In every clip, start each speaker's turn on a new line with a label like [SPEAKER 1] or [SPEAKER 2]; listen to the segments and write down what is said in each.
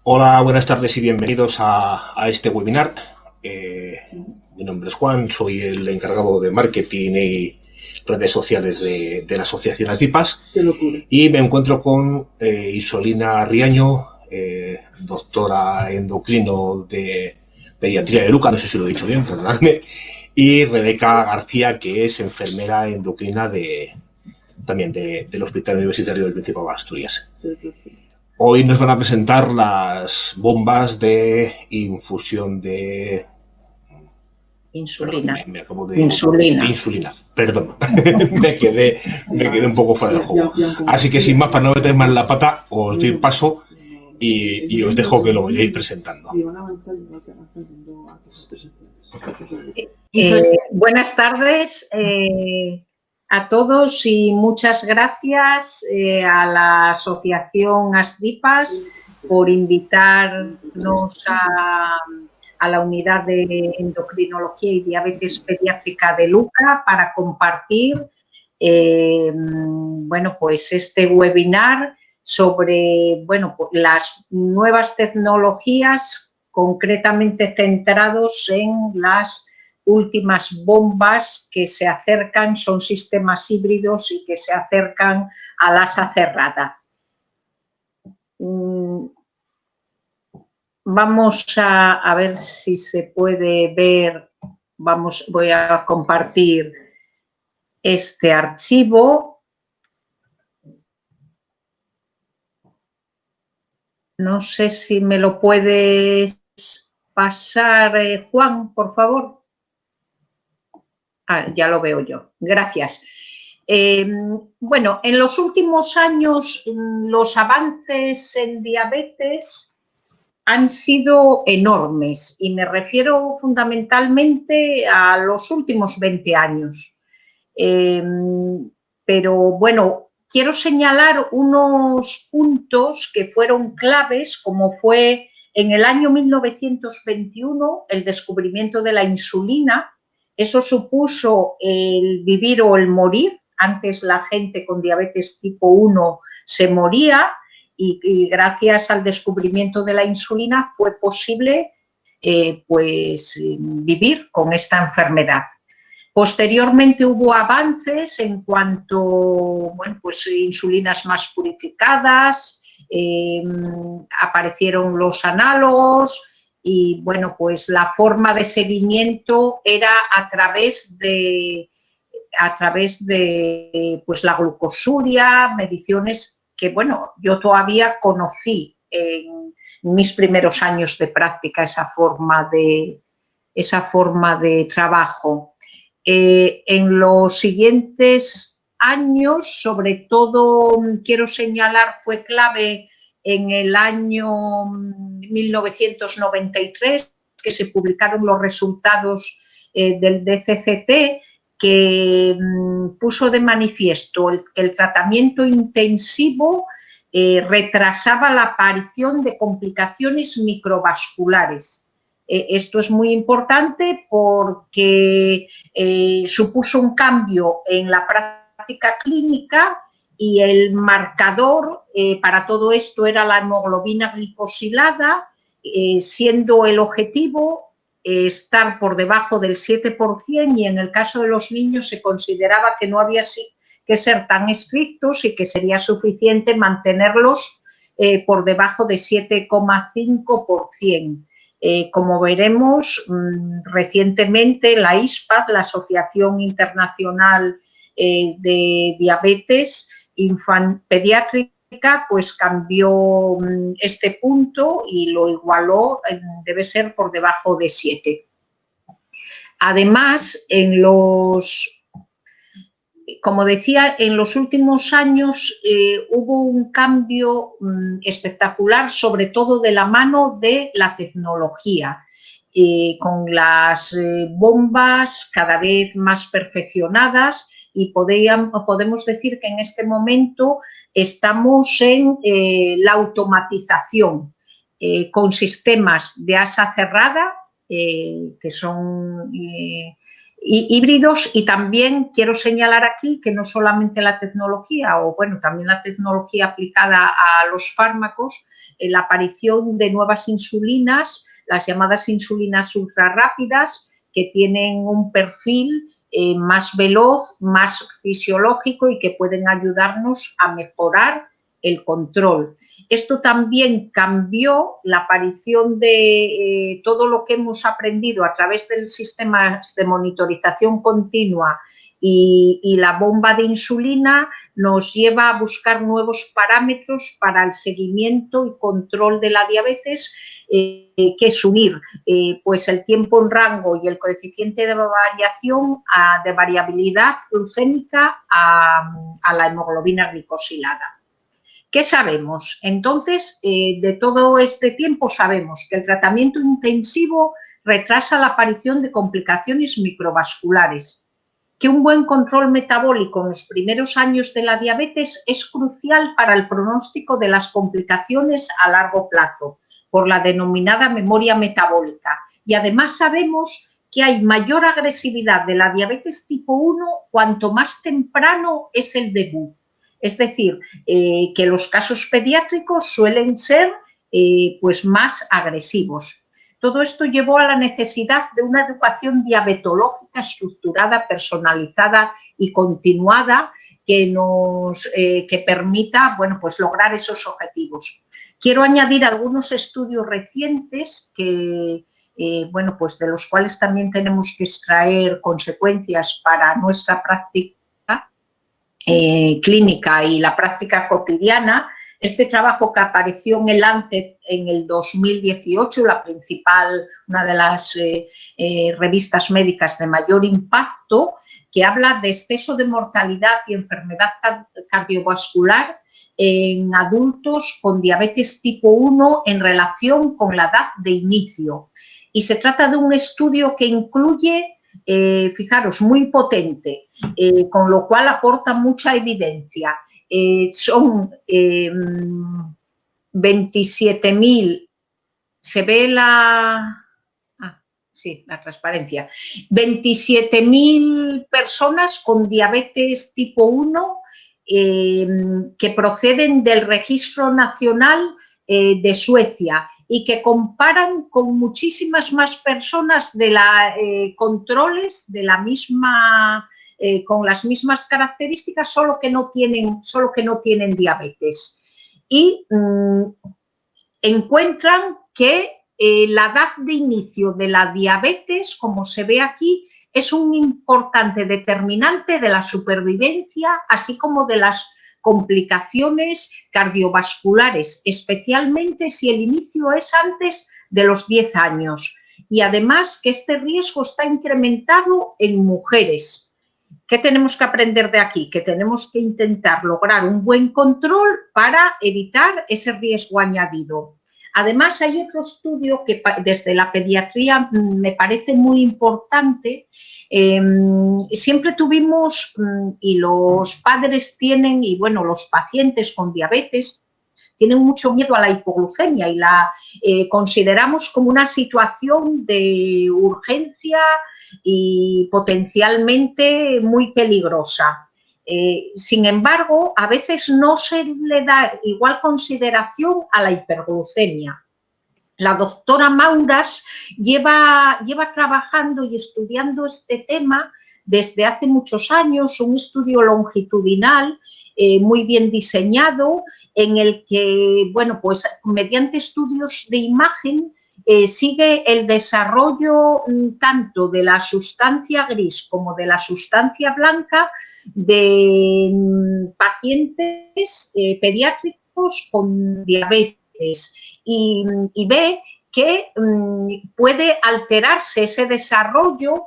[SPEAKER 1] Hola, buenas tardes y bienvenidos a este webinar. Mi nombre es Juan, soy el encargado de marketing y redes sociales de la asociación ASDIPAS y me encuentro con Isolina Riaño, doctora endocrino de pediatría de Luca, no sé si lo he dicho bien, perdonadme, y Rebeca García, que es enfermera endocrina también del Hospital Universitario del Principado de Asturias. Hoy nos van a presentar las bombas de infusión de
[SPEAKER 2] insulina.
[SPEAKER 1] Me acabo de insulina. Perdón, me quedé un poco fuera del juego. Así que sin más, para no meter más la pata, os doy paso y os dejo que lo vayáis presentando.
[SPEAKER 2] Buenas tardes a todos y muchas gracias a la asociación ASDIPAS por invitarnos a la unidad de endocrinología y diabetes pediátrica de Luca para compartir pues este webinar sobre las nuevas tecnologías, concretamente centrados en las últimas bombas que se acercan, son sistemas híbridos y que se acercan al asa cerrada. Vamos a ver si se puede ver, voy a compartir este archivo. No sé si me lo puedes pasar, Juan, por favor. Ya lo veo yo. Gracias. En los últimos años los avances en diabetes han sido enormes y me refiero fundamentalmente a los últimos 20 años. Pero quiero señalar unos puntos que fueron claves, como fue en el año 1921 el descubrimiento de la insulina. Eso supuso el vivir o el morir. Antes la gente con diabetes tipo 1 se moría y gracias al descubrimiento de la insulina fue posible vivir con esta enfermedad. Posteriormente hubo avances en cuanto insulinas más purificadas, aparecieron los análogos y la forma de seguimiento era a través de la glucosuria, mediciones que yo todavía conocí en mis primeros años de práctica, esa forma de trabajo. En los siguientes años, sobre todo quiero señalar, fue clave en el año 1993, que se publicaron los resultados del DCCT, que puso de manifiesto que el tratamiento intensivo retrasaba la aparición de complicaciones microvasculares. Esto es muy importante porque supuso un cambio en la práctica clínica y el marcador para todo esto era la hemoglobina glicosilada, siendo el objetivo estar por debajo del 7% y en el caso de los niños se consideraba que no había que ser tan estrictos y que sería suficiente mantenerlos por debajo de 7,5%. Como veremos, recientemente la ISPAD, la Asociación Internacional de Diabetes Pediátrica, pues cambió este punto y lo igualó, debe ser por debajo de 7. Además, como decía, en los últimos años hubo un cambio espectacular, sobre todo de la mano de la tecnología, con las bombas cada vez más perfeccionadas y podemos decir que en este momento estamos en la automatización con sistemas de asa cerrada que son híbridos, y también quiero señalar aquí que no solamente la tecnología, o bueno, también la tecnología aplicada a los fármacos, la aparición de nuevas insulinas, las llamadas insulinas ultrarrápidas, que tienen un perfil más veloz, más fisiológico y que pueden ayudarnos a mejorar el control. Esto también cambió la aparición de todo lo que hemos aprendido a través del sistema de monitorización continua y la bomba de insulina nos lleva a buscar nuevos parámetros para el seguimiento y control de la diabetes, que es unir pues el tiempo en rango y el coeficiente de variación de variabilidad glucémica a la hemoglobina glicosilada. ¿Qué sabemos? Entonces, de todo este tiempo sabemos que el tratamiento intensivo retrasa la aparición de complicaciones microvasculares, que un buen control metabólico en los primeros años de la diabetes es crucial para el pronóstico de las complicaciones a largo plazo, por la denominada memoria metabólica. Y además sabemos que hay mayor agresividad de la diabetes tipo 1 cuanto más temprano es el debut. Es decir, que los casos pediátricos suelen ser pues más agresivos. Todo esto llevó a la necesidad de una educación diabetológica estructurada, personalizada y continuada que permita, bueno, pues lograr esos objetivos. Quiero añadir algunos estudios recientes que, bueno, pues de los cuales también tenemos que extraer consecuencias para nuestra práctica clínica y la práctica cotidiana. Este trabajo, que apareció en el Lancet en el 2018, una de las revistas médicas de mayor impacto, que habla de exceso de mortalidad y enfermedad cardiovascular en adultos con diabetes tipo 1 en relación con la edad de inicio. Y se trata de un estudio que incluye, fijaros, muy potente, con lo cual aporta mucha evidencia. Son 27.000, se ve la transparencia, 27.000 personas con diabetes tipo 1 que proceden del Registro Nacional de Suecia y que comparan con muchísimas más personas de controles de la misma, con las mismas características, solo que no tienen diabetes. Y encuentran que la edad de inicio de la diabetes, como se ve aquí, es un importante determinante de la supervivencia, así como de las complicaciones cardiovasculares, especialmente si el inicio es antes de los 10 años. Y además que este riesgo está incrementado en mujeres. ¿Qué tenemos que aprender de aquí? Que tenemos que intentar lograr un buen control para evitar ese riesgo añadido. Además, hay otro estudio que desde la pediatría me parece muy importante. Siempre tuvimos, y los padres tienen, y bueno, los pacientes con diabetes tienen mucho miedo a la hipoglucemia y la consideramos como una situación de urgencia y potencialmente muy peligrosa. Sin embargo, a veces no se le da igual consideración a la hiperglucemia. La doctora Mauras lleva trabajando y estudiando este tema desde hace muchos años, un estudio longitudinal muy bien diseñado, en el que, bueno, pues mediante estudios de imagen sigue el desarrollo tanto de la sustancia gris como de la sustancia blanca de pacientes pediátricos con diabetes y ve que puede alterarse ese desarrollo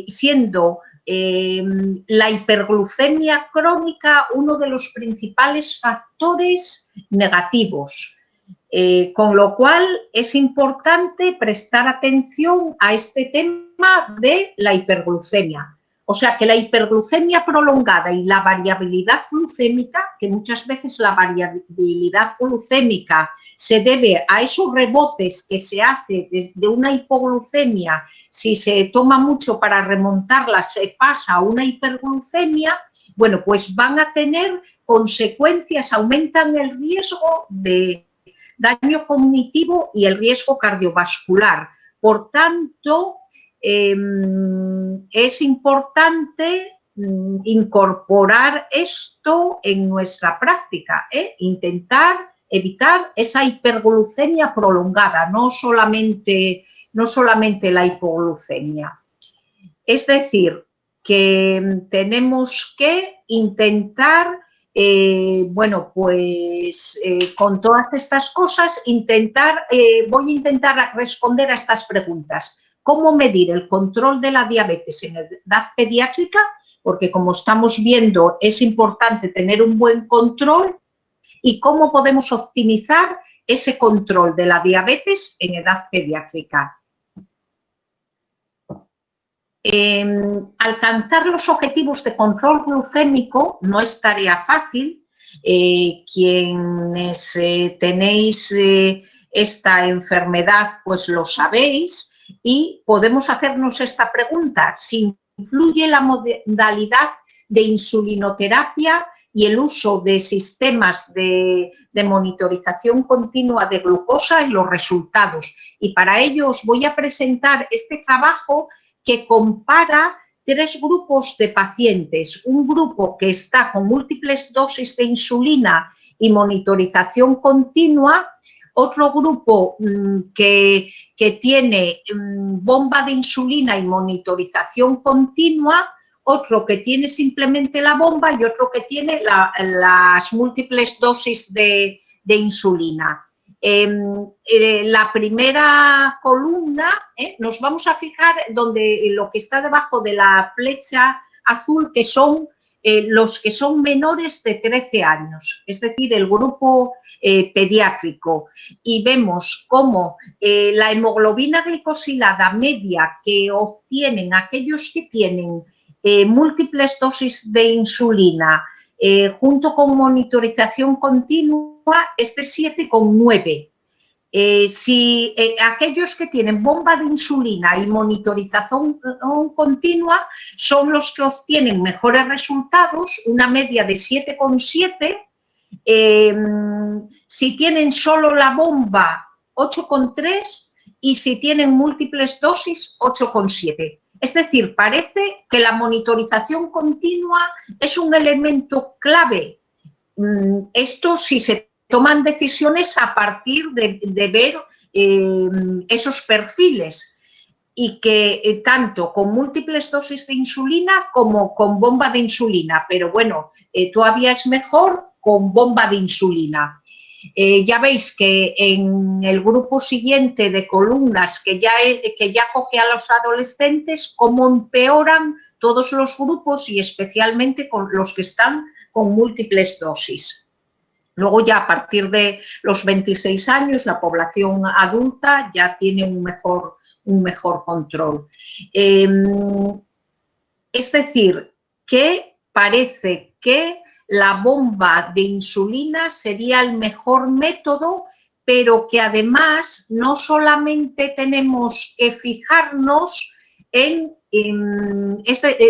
[SPEAKER 2] siendo la hiperglucemia crónica uno de los principales factores negativos. Con lo cual es importante prestar atención a este tema de la hiperglucemia. O sea que la hiperglucemia prolongada y la variabilidad glucémica, que muchas veces la variabilidad glucémica se debe a esos rebotes que se hace de una hipoglucemia, si se toma mucho para remontarla se pasa a una hiperglucemia, bueno, pues van a tener consecuencias, aumentan el riesgo de daño cognitivo y el riesgo cardiovascular. Por tanto, es importante incorporar esto en nuestra práctica, intentar evitar esa hiperglucemia prolongada, no solamente la hipoglucemia. Es decir, que tenemos que intentar, bueno, pues con todas estas cosas, voy a intentar responder a estas preguntas. ¿Cómo medir el control de la diabetes en edad pediátrica? Porque como estamos viendo, es importante tener un buen control. ¿Y cómo podemos optimizar ese control de la diabetes en edad pediátrica? Alcanzar los objetivos de control glucémico no es tarea fácil. Quienes tenéis esta enfermedad, pues lo sabéis, y podemos hacernos esta pregunta: si influye la modalidad de insulinoterapia y el uso de sistemas de monitorización continua de glucosa en los resultados. Y para ello os voy a presentar este trabajo que compara 3 grupos de pacientes. Un grupo que está con múltiples dosis de insulina y monitorización continua, otro grupo que tiene bomba de insulina y monitorización continua, otro que tiene simplemente la bomba y otro que tiene las múltiples dosis de insulina. La primera columna, nos vamos a fijar donde lo que está debajo de la flecha azul, que son los que son menores de 13 años, es decir, el grupo pediátrico, y vemos cómo la hemoglobina glicosilada media que obtienen aquellos que tienen múltiples dosis de insulina junto con monitorización continua es de 7,9. Si aquellos que tienen bomba de insulina y monitorización continua son los que obtienen mejores resultados, una media de 7,7. Si tienen solo la bomba, 8,3, y si tienen múltiples dosis, 8,7. Es decir, parece que la monitorización continua es un elemento clave. Esto si se toman decisiones a partir de ver esos perfiles, y que tanto con múltiples dosis de insulina como con bomba de insulina, pero bueno, todavía es mejor con bomba de insulina. Ya veis que en el grupo siguiente de columnas que ya coge a los adolescentes, cómo empeoran todos los grupos y especialmente con los que están con múltiples dosis. Luego ya a partir de los 26 años la población adulta ya tiene un mejor control. Es decir, que parece que la bomba de insulina sería el mejor método, pero que además no solamente tenemos que fijarnos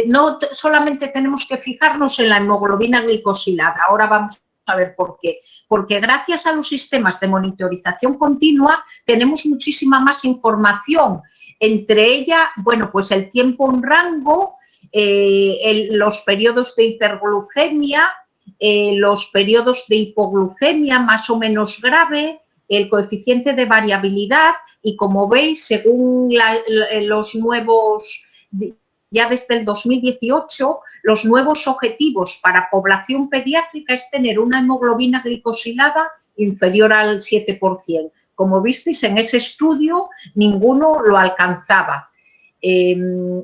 [SPEAKER 2] no solamente tenemos que fijarnos en la hemoglobina glicosilada. Ahora vamos a ver por qué. Porque gracias a los sistemas de monitorización continua tenemos muchísima más información. Entre ella, bueno, pues el tiempo en rango, los periodos de hiperglucemia, los periodos de hipoglucemia más o menos grave, el coeficiente de variabilidad, y como veis, según los nuevos, ya desde el 2018, los nuevos objetivos para población pediátrica es tener una hemoglobina glicosilada inferior al 7%. Como visteis, en ese estudio ninguno lo alcanzaba.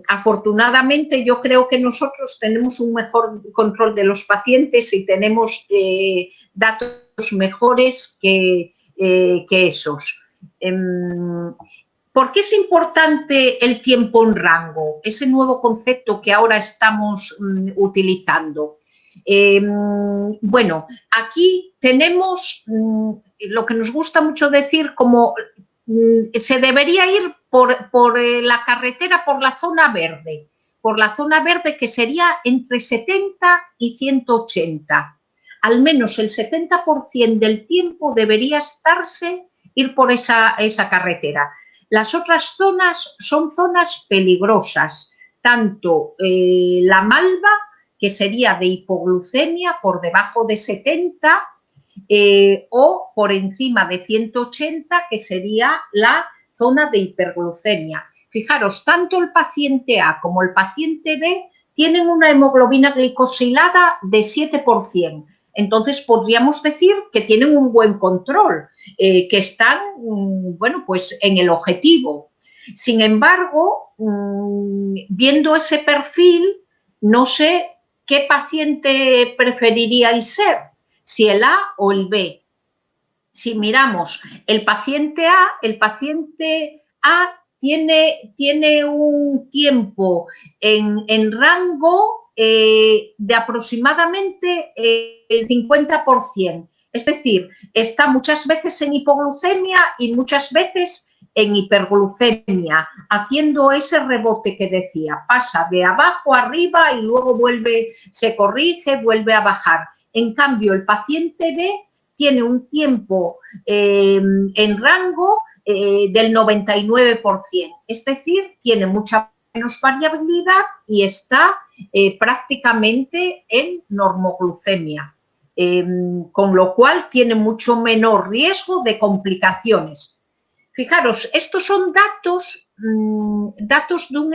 [SPEAKER 2] Afortunadamente, yo creo que nosotros tenemos un mejor control de los pacientes y tenemos datos mejores que esos. ¿Por qué es importante el tiempo en rango? Ese nuevo concepto que ahora estamos utilizando. Bueno, aquí tenemos lo que nos gusta mucho decir como se debería ir por la carretera, por la zona verde que sería entre 70 y 180. Al menos el 70% del tiempo debería ir por esa carretera. Las otras zonas son zonas peligrosas, tanto la malva, que sería de hipoglucemia por debajo de 70, o por encima de 180, que sería la zona de hiperglucemia. Fijaros, tanto el paciente A como el paciente B tienen una hemoglobina glicosilada de 7%. Entonces podríamos decir que tienen un buen control, que están, bueno, pues en el objetivo. Sin embargo, viendo ese perfil, no sé qué paciente preferiríais ser, si el A o el B. Si miramos el paciente A tiene un tiempo en rango de aproximadamente el 50%. Es decir, está muchas veces en hipoglucemia y muchas veces en hiperglucemia, haciendo ese rebote que decía, pasa de abajo a arriba y luego se corrige, vuelve a bajar. En cambio, el paciente B tiene un tiempo en rango del 99%, es decir, tiene mucha menos variabilidad y está prácticamente en normoglucemia, con lo cual tiene mucho menor riesgo de complicaciones. Fijaros, estos son datos de un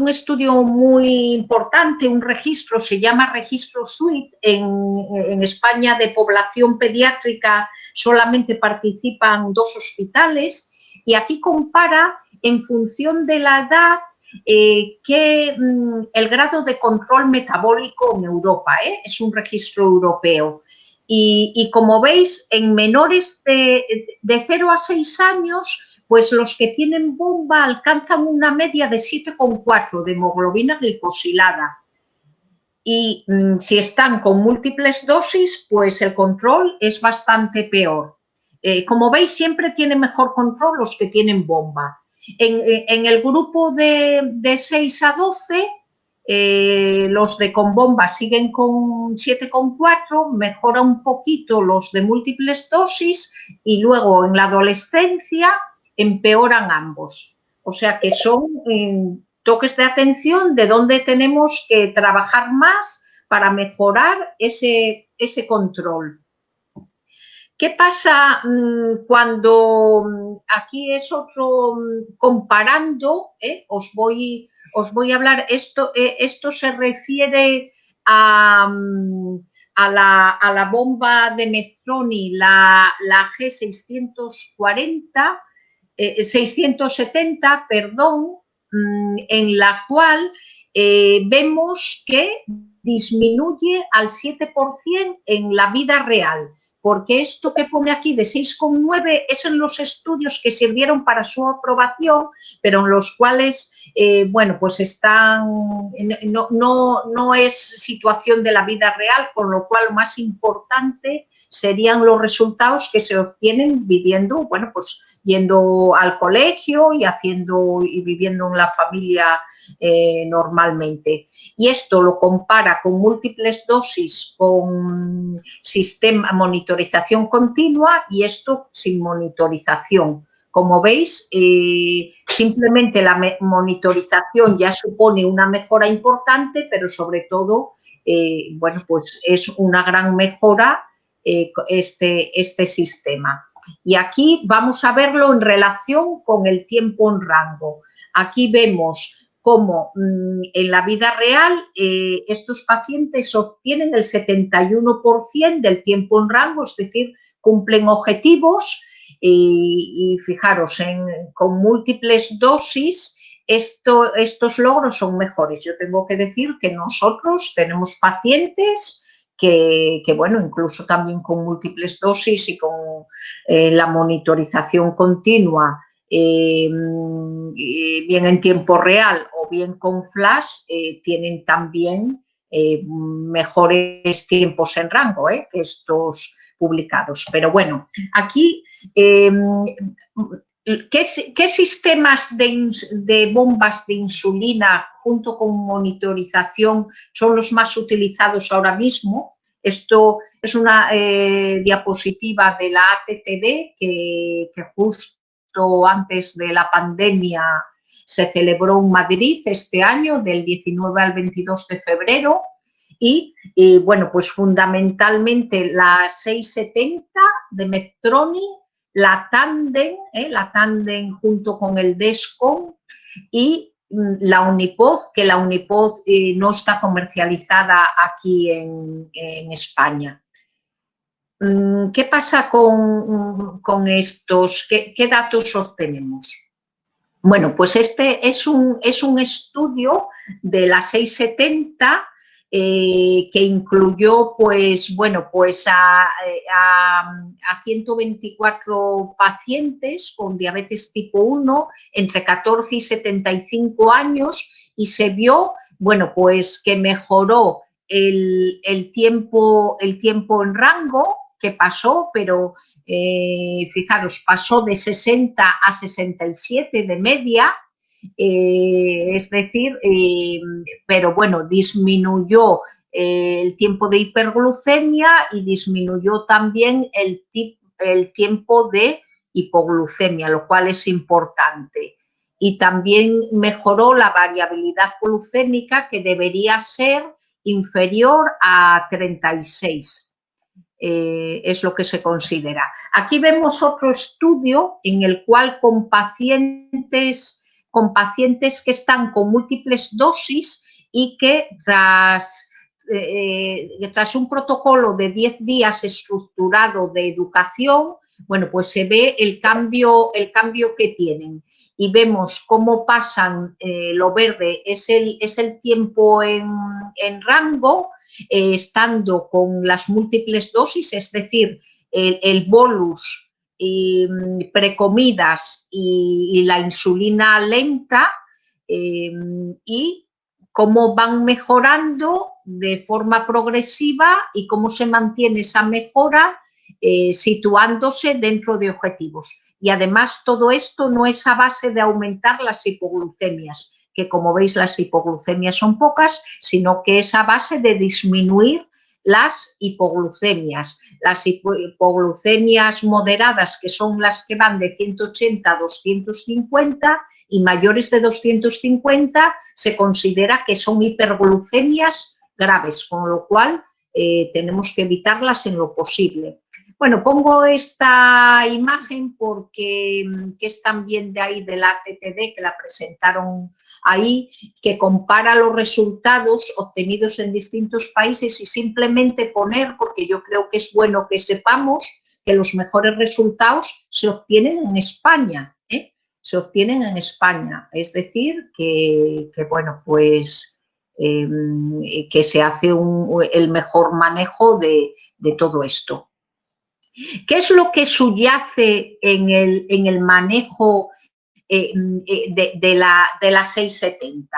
[SPEAKER 2] estudio muy importante, un registro, se llama registro SWIT, en España de población pediátrica solamente participan 2 hospitales, y aquí compara en función de la edad el grado de control metabólico en Europa, es un registro europeo. Y como veis, en menores de 0 a 6 años, pues los que tienen bomba alcanzan una media de 7,4 de hemoglobina glicosilada. Y si están con múltiples dosis, pues el control es bastante peor. Como veis, siempre tienen mejor control los que tienen bomba. En el grupo de 6 a 12, los de con bomba siguen con 7,4, mejora un poquito los de múltiples dosis y luego en la adolescencia empeoran ambos. O sea que son toques de atención de dónde tenemos que trabajar más para mejorar ese control. ¿Qué pasa cuando aquí es otro comparando? Os voy a hablar, esto se refiere a la bomba de Mezzoni, la G670, perdón, en la cual vemos que disminuye al 7% en la vida real, porque esto que pone aquí de 6,9 es en los estudios que sirvieron para su aprobación, pero en los cuales, bueno, pues no es situación de la vida real, con lo cual lo más importante serían los resultados que se obtienen viviendo, bueno, pues yendo al colegio y viviendo en la familia normalmente. Y esto lo compara con múltiples dosis, con monitorización continua, y esto sin monitorización. Como veis, simplemente la monitorización ya supone una mejora importante, pero sobre todo, bueno, pues es una gran mejora este sistema. Y aquí vamos a verlo en relación con el tiempo en rango. Aquí vemos cómo en la vida real estos pacientes obtienen el 71% del tiempo en rango, es decir, cumplen objetivos, y fijaros, con múltiples dosis estos logros son mejores. Yo tengo que decir que nosotros tenemos pacientes bueno, incluso también con múltiples dosis y con la monitorización continua, bien en tiempo real o bien con flash, tienen también mejores tiempos en rango que estos publicados. Pero bueno, aquí, ¿qué sistemas de bombas de insulina junto con monitorización son los más utilizados ahora mismo? Esto es una diapositiva de la ATTD que justo antes de la pandemia se celebró en Madrid este año, del 19 al 22 de febrero. Y bueno, pues fundamentalmente la 670 de Medtronic, la Tandem junto con el Dexcom y la Unipod, que la Unipod no está comercializada aquí en España. ¿Qué pasa con estos? ¿Qué datos obtenemos? Bueno, pues este es un estudio de la 670 que incluyó, pues, bueno, pues a 124 pacientes con diabetes tipo 1 entre 14 y 75 años y se vio, bueno, pues que mejoró el tiempo en rango que pasó, pero fijaros, pasó de 60 a 67 de media, es decir, pero bueno, disminuyó el tiempo de hiperglucemia y disminuyó también el tiempo de hipoglucemia, lo cual es importante. Y también mejoró la variabilidad glucémica, que debería ser inferior a 36. Es lo que se considera. Aquí vemos otro estudio en el cual con pacientes que están con múltiples dosis y que tras un protocolo de 10 días estructurado de educación, bueno, pues se ve el cambio que tienen. Y vemos cómo pasan, lo verde es el tiempo en rango, estando con las múltiples dosis, es decir, el bolus, precomidas y la insulina lenta, y cómo van mejorando de forma progresiva y cómo se mantiene esa mejora situándose dentro de objetivos. Y además todo esto no es a base de aumentar las hipoglucemias, que como veis las hipoglucemias son pocas, sino que es a base de disminuir las hipoglucemias. Las hipoglucemias moderadas, que son las que van de 180 a 250, y mayores de 250 se considera que son hiperglucemias graves, con lo cual tenemos que evitarlas en lo posible. Bueno, pongo esta imagen porque que es también de ahí de la ATTD, que la presentaron ahí, que compara los resultados obtenidos en distintos países y simplemente poner, porque yo creo que es bueno que sepamos que los mejores resultados se obtienen en España, se obtienen en España, es decir, que bueno, pues que se hace el mejor manejo de todo esto. ¿Qué es lo que subyace en el manejo de la 670?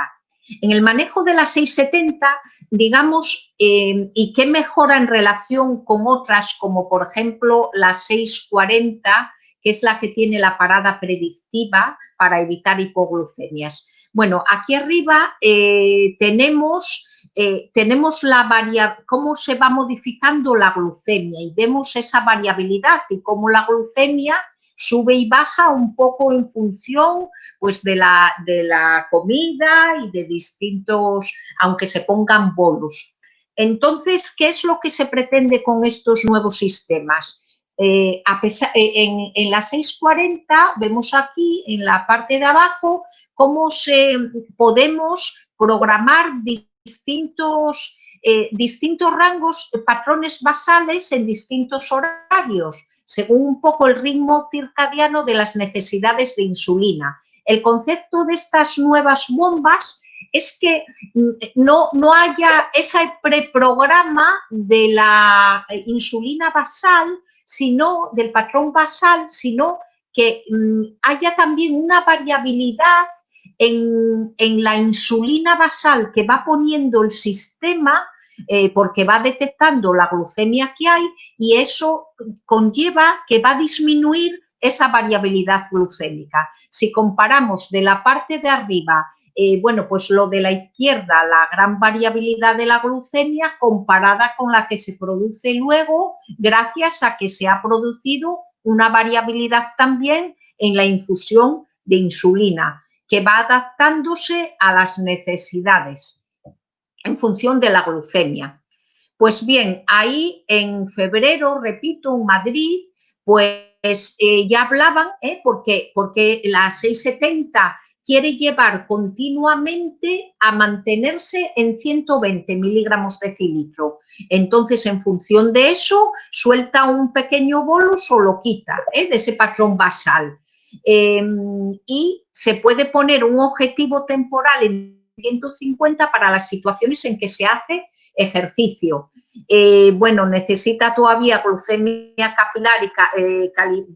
[SPEAKER 2] En el manejo de la 670, digamos, y qué mejora en relación con otras, como por ejemplo la 640, que es la que tiene la parada predictiva para evitar hipoglucemias. Bueno, aquí arriba tenemos cómo se va modificando la glucemia y vemos esa variabilidad y cómo la glucemia sube y baja un poco en función, pues, de la comida y de distintos, aunque se pongan bolos. Entonces, ¿qué es lo que se pretende con estos nuevos sistemas? En la 640 vemos aquí en la parte de abajo cómo podemos programar distintos rangos, patrones basales en distintos horarios, según un poco el ritmo circadiano de las necesidades de insulina. El concepto de estas nuevas bombas es que no haya ese preprograma de la insulina basal, sino del patrón basal, sino que haya también una variabilidad en la insulina basal que va poniendo el sistema, porque va detectando la glucemia que hay, y eso conlleva que va a disminuir esa variabilidad glucémica. Si comparamos de la parte de arriba, bueno, pues lo de la izquierda, la gran variabilidad de la glucemia comparada con la que se produce luego, gracias a que se ha producido una variabilidad también en la infusión de insulina, que va adaptándose a las necesidades en función de la glucemia. Pues bien, ahí en febrero, repito, en Madrid, pues ya hablaban, porque la 670 quiere llevar continuamente a mantenerse en 120 miligramos de decilitro. Entonces, en función de eso, suelta un pequeño bolus o lo quita de ese patrón basal. Y se puede poner un objetivo temporal en 150 para las situaciones en que se hace ejercicio. Bueno, necesita todavía glucemia capilar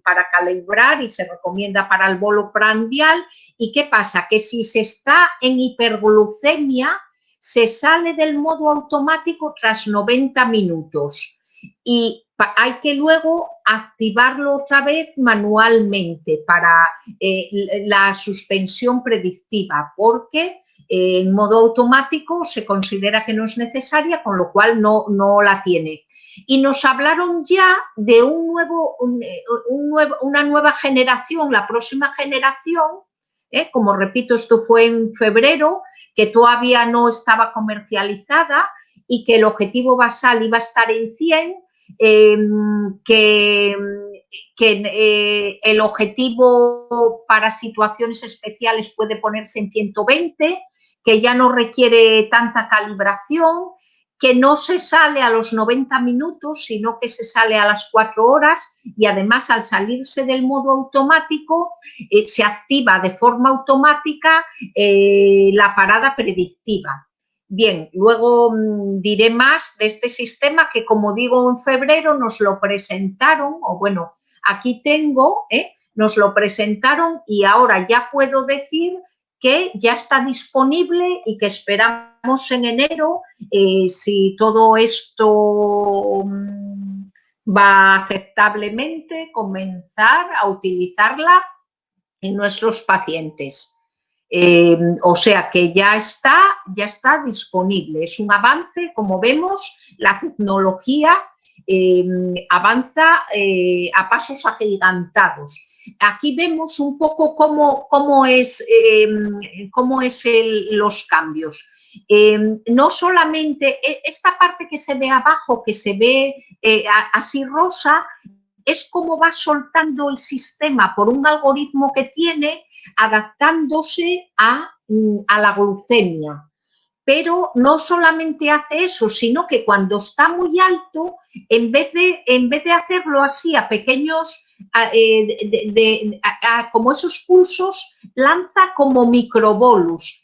[SPEAKER 2] para calibrar, y se recomienda para el bolo prandial. ¿Y qué pasa? Que si se está en hiperglucemia, se sale del modo automático tras 90 minutos y hay que luego activarlo otra vez manualmente para la suspensión predictiva, porque en modo automático se considera que no es necesaria, con lo cual no la tiene. Y nos hablaron ya de una nueva generación, la próxima generación, como repito, esto fue en febrero, que todavía no estaba comercializada y que el objetivo basal iba a estar en 100, que el objetivo para situaciones especiales puede ponerse en 120, que ya no requiere tanta calibración, que no se sale a los 90 minutos, sino que se sale a las 4 horas, y además al salirse del modo automático se activa de forma automática la parada predictiva. Bien, luego diré más de este sistema que, como digo, en febrero nos lo presentaron, o bueno, aquí tengo, nos lo presentaron, y ahora ya puedo decir que ya está disponible y que esperamos en enero, si todo esto va aceptablemente, comenzar a utilizarla en nuestros pacientes. O sea que ya está disponible. Es un avance, como vemos, la tecnología avanza a pasos agigantados. Aquí vemos un poco cómo es los cambios. No solamente esta parte que se ve abajo, que se ve así rosa, es cómo va soltando el sistema por un algoritmo que tiene, adaptándose a la glucemia. Pero no solamente hace eso, sino que cuando está muy alto, en vez de hacerlo así a pequeños, como esos pulsos, lanza como microbolus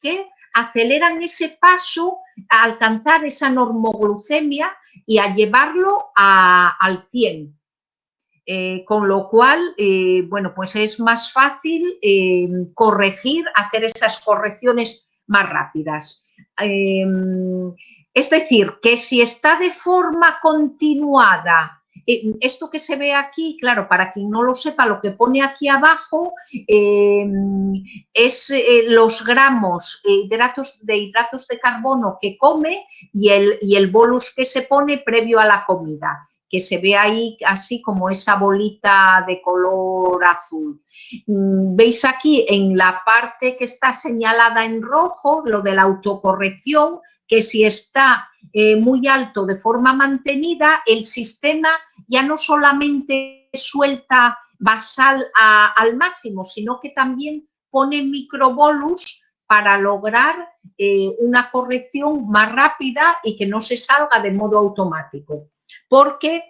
[SPEAKER 2] que aceleran ese paso a alcanzar esa normoglucemia y a llevarlo al 100. Con lo cual, bueno, pues es más fácil corregir, hacer esas correcciones más rápidas. Es decir, que si está de forma continuada, esto que se ve aquí, claro, para quien no lo sepa, lo que pone aquí abajo es los gramos de hidratos de carbono que come y el bolus que se pone previo a la comida, que se ve ahí así como esa bolita de color azul. Veis aquí en la parte que está señalada en rojo, lo de la autocorrección, que si está muy alto de forma mantenida, el sistema ya no solamente suelta basal al máximo, sino que también pone microbolus para lograr una corrección más rápida y que no se salga de modo automático. Porque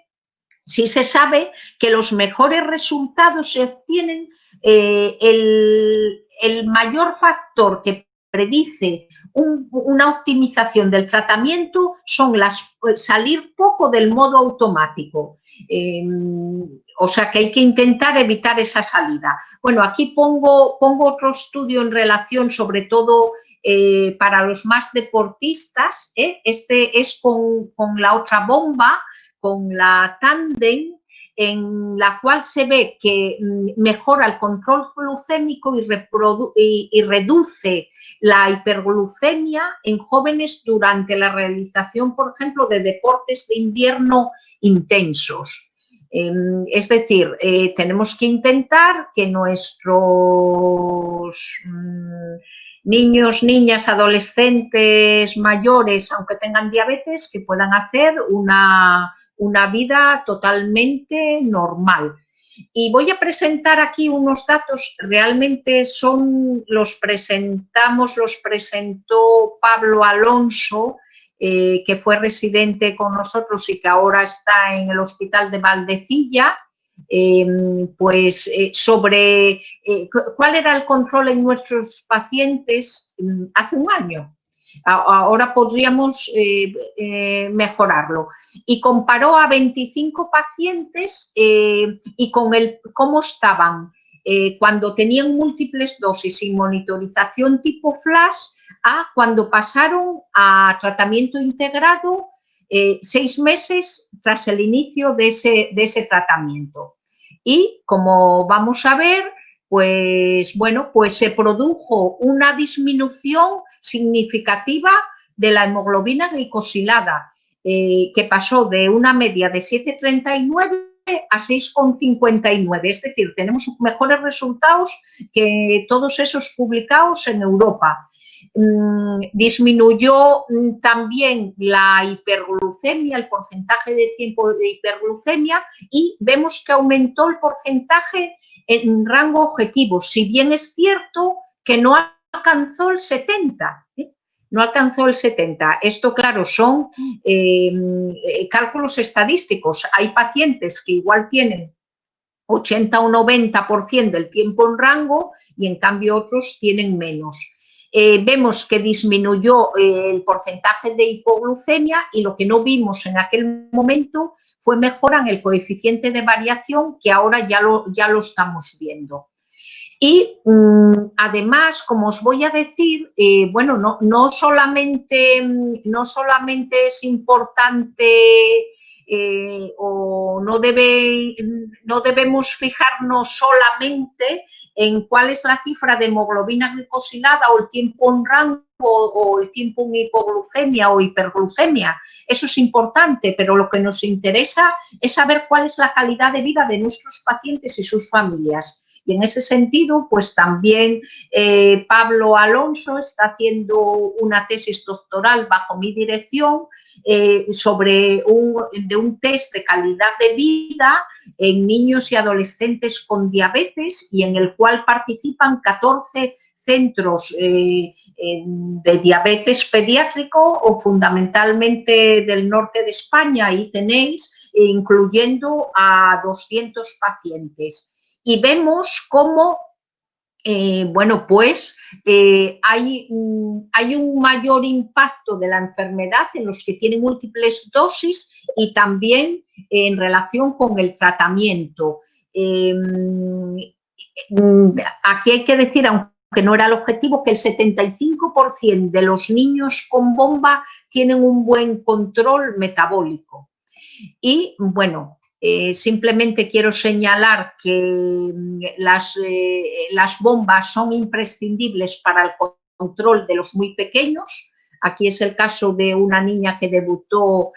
[SPEAKER 2] sí se sabe que los mejores resultados se obtienen, el mayor factor que predice una optimización del tratamiento son salir poco del modo automático. O sea que hay que intentar evitar esa salida. Bueno, aquí pongo otro estudio en relación sobre todo para los más deportistas. Este es con la otra bomba, con la Tandem, en la cual se ve que mejora el control glucémico y reduce la hiperglucemia en jóvenes durante la realización, por ejemplo, de deportes de invierno intensos. Es decir, tenemos que intentar que nuestros niños, niñas, adolescentes, mayores, aunque tengan diabetes, que puedan hacer una vida totalmente normal. Y voy a presentar aquí unos datos, realmente los presentó Pablo Alonso, que fue residente con nosotros y que ahora está en el Hospital de Valdecilla, sobre cuál era el control en nuestros pacientes hace un año. Ahora podríamos mejorarlo. Y comparó a 25 pacientes y con cómo estaban cuando tenían múltiples dosis y monitorización tipo flash a cuando pasaron a tratamiento integrado 6 meses tras el inicio de ese tratamiento. Y como vamos a ver, pues bueno, pues se produjo una disminución significativa de la hemoglobina glicosilada, que pasó de una media de 7,39 a 6,59. Es decir, tenemos mejores resultados que todos esos publicados en Europa. Disminuyó también la hiperglucemia, el porcentaje de tiempo de hiperglucemia, y vemos que aumentó el porcentaje en rango objetivo, si bien es cierto que no alcanzó el 70, no alcanzó el 70. Esto, claro, son cálculos estadísticos. Hay pacientes que igual tienen 80 o 90% del tiempo en rango y en cambio otros tienen menos. Vemos que disminuyó el porcentaje de hipoglucemia y lo que no vimos en aquel momento fue mejora en el coeficiente de variación, que ahora ya lo estamos viendo. Y además, como os voy a decir, bueno, no solamente es importante o no debemos fijarnos solamente en cuál es la cifra de hemoglobina glicosilada o el tiempo en rango o el tiempo en hipoglucemia o hiperglucemia. Eso es importante, pero lo que nos interesa es saber cuál es la calidad de vida de nuestros pacientes y sus familias. Y en ese sentido, pues también Pablo Alonso está haciendo una tesis doctoral bajo mi dirección sobre un test de calidad de vida en niños y adolescentes con diabetes, y en el cual participan 14 centros de diabetes pediátrico o fundamentalmente del norte de España, ahí tenéis, incluyendo a 200 pacientes. Y vemos cómo, bueno, pues hay un mayor impacto de la enfermedad en los que tienen múltiples dosis y también en relación con el tratamiento. Aquí hay que decir, aunque no era el objetivo, que el 75% de los niños con bomba tienen un buen control metabólico. Y bueno, simplemente quiero señalar que las bombas son imprescindibles para el control de los muy pequeños. Aquí es el caso de una niña que debutó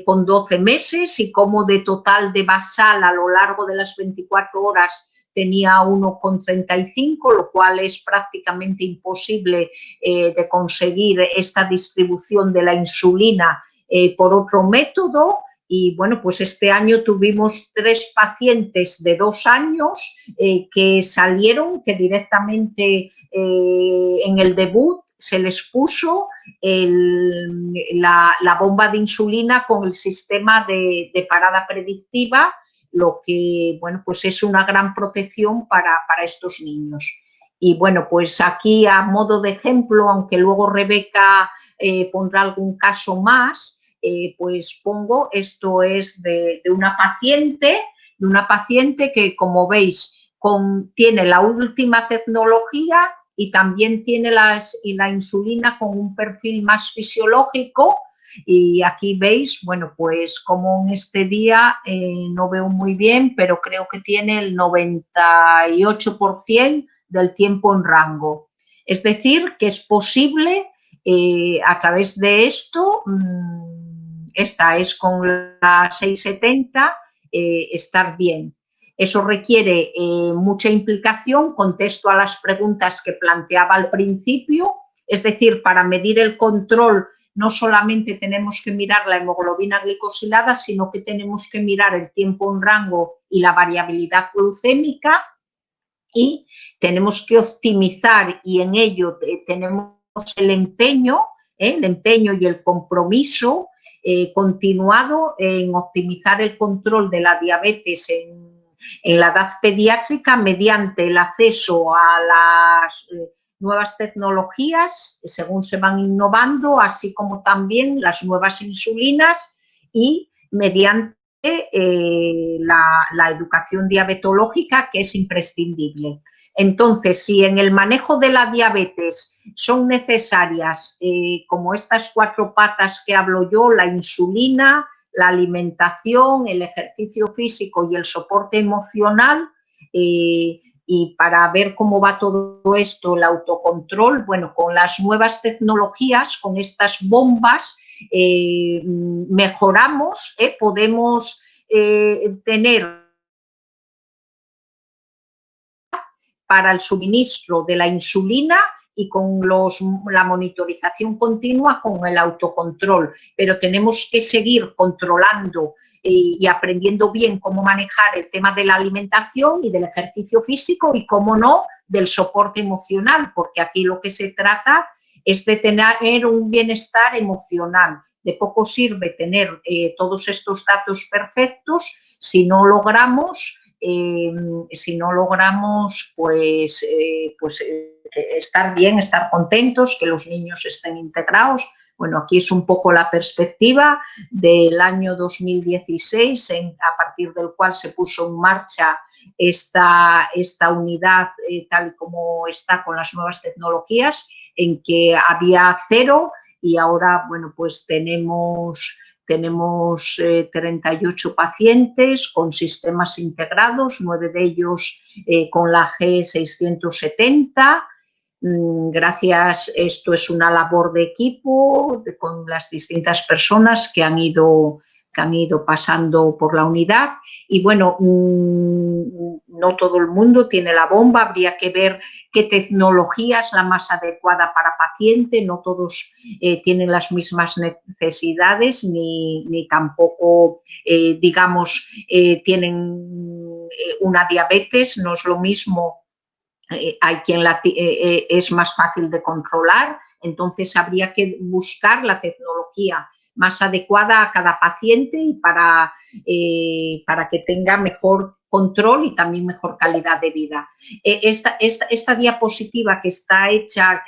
[SPEAKER 2] con 12 meses y como de total de basal a lo largo de las 24 horas tenía 1,35, lo cual es prácticamente imposible de conseguir esta distribución de la insulina por otro método. Y bueno, pues este año tuvimos 3 pacientes de 2 años que salieron, que directamente en el debut se les puso la bomba de insulina con el sistema de parada predictiva, lo que, bueno, pues es una gran protección para estos niños. Y bueno, pues aquí a modo de ejemplo, aunque luego Rebeca pondrá algún caso más, pues pongo, esto es de una paciente que, como veis, tiene la última tecnología y también tiene la insulina con un perfil más fisiológico. Y aquí veis, bueno, pues como en este día no veo muy bien, pero creo que tiene el 98% del tiempo en rango. Es decir, que es posible a través de esto, esta es con la 670, estar bien. Eso requiere mucha implicación, contesto a las preguntas que planteaba al principio, es decir, para medir el control no solamente tenemos que mirar la hemoglobina glicosilada, sino que tenemos que mirar el tiempo en rango y la variabilidad glucémica, y tenemos que optimizar, y en ello tenemos el empeño y el compromiso continuado en optimizar el control de la diabetes en la edad pediátrica mediante el acceso a las nuevas tecnologías según se van innovando, así como también las nuevas insulinas, y mediante la educación diabetológica, que es imprescindible. Entonces, si en el manejo de la diabetes son necesarias, como estas 4 patas que hablo yo, la insulina, la alimentación, el ejercicio físico y el soporte emocional, y para ver cómo va todo esto, el autocontrol, bueno, con las nuevas tecnologías, con estas bombas, mejoramos, podemos tener para el suministro de la insulina y con la monitorización continua con el autocontrol, pero tenemos que seguir controlando y aprendiendo bien cómo manejar el tema de la alimentación y del ejercicio físico y, cómo no, del soporte emocional, porque aquí lo que se trata es de tener un bienestar emocional. De poco sirve tener todos estos datos perfectos si no logramos pues estar bien, estar contentos, que los niños estén integrados. Bueno, aquí es un poco la perspectiva del año 2016, a partir del cual se puso en marcha esta unidad tal y como está con las nuevas tecnologías, en que había 0 y ahora, bueno, pues tenemos 38 pacientes con sistemas integrados, 9 de ellos con la G670. Gracias, esto es una labor de equipo con las distintas personas que han ido pasando por la unidad. Y bueno, no todo el mundo tiene la bomba, habría que ver qué tecnología es la más adecuada para paciente, no todos tienen las mismas necesidades ni tampoco, digamos, tienen una diabetes, no es lo mismo. Hay quien es más fácil de controlar, entonces habría que buscar la tecnología más adecuada a cada paciente y para que tenga mejor control y también mejor calidad de vida. Esta diapositiva, que está hecha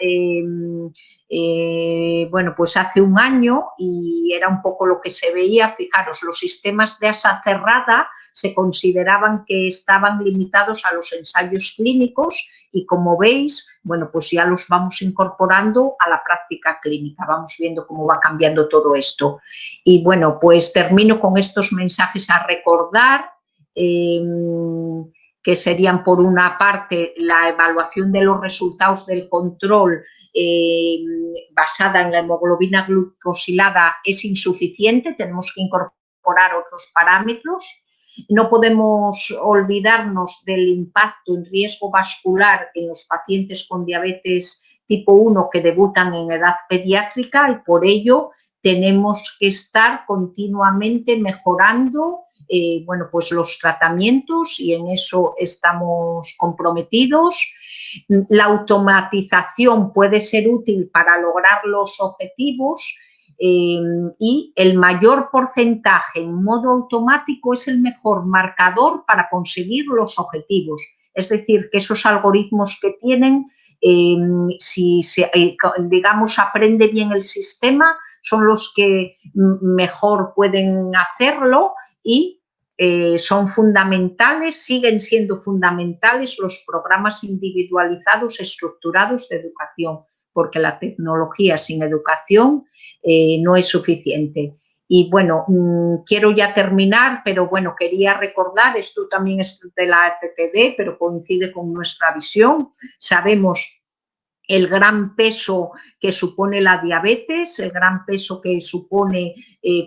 [SPEAKER 2] bueno, pues hace un año, y era un poco lo que se veía. Fijaros, los sistemas de asa cerrada se consideraban que estaban limitados a los ensayos clínicos, y como veis, bueno, pues ya los vamos incorporando a la práctica clínica, vamos viendo cómo va cambiando todo esto. Y bueno, pues termino con estos mensajes a recordar, que serían, por una parte, la evaluación de los resultados del control basada en la hemoglobina glucosilada es insuficiente, tenemos que incorporar otros parámetros. No podemos olvidarnos del impacto en riesgo vascular en los pacientes con diabetes tipo 1 que debutan en edad pediátrica, y por ello tenemos que estar continuamente mejorando bueno, pues los tratamientos, y en eso estamos comprometidos. La automatización puede ser útil para lograr los objetivos, y el mayor porcentaje en modo automático es el mejor marcador para conseguir los objetivos. Es decir, que esos algoritmos que tienen, si se, digamos, aprende bien el sistema, son los que mejor pueden hacerlo y son fundamentales, siguen siendo fundamentales los programas individualizados estructurados de educación, porque la tecnología sin educación no es suficiente. Y bueno, quiero ya terminar, pero bueno, quería recordar, esto también es de la TTD, pero coincide con nuestra visión. Sabemos el gran peso que supone la diabetes, el gran peso que supone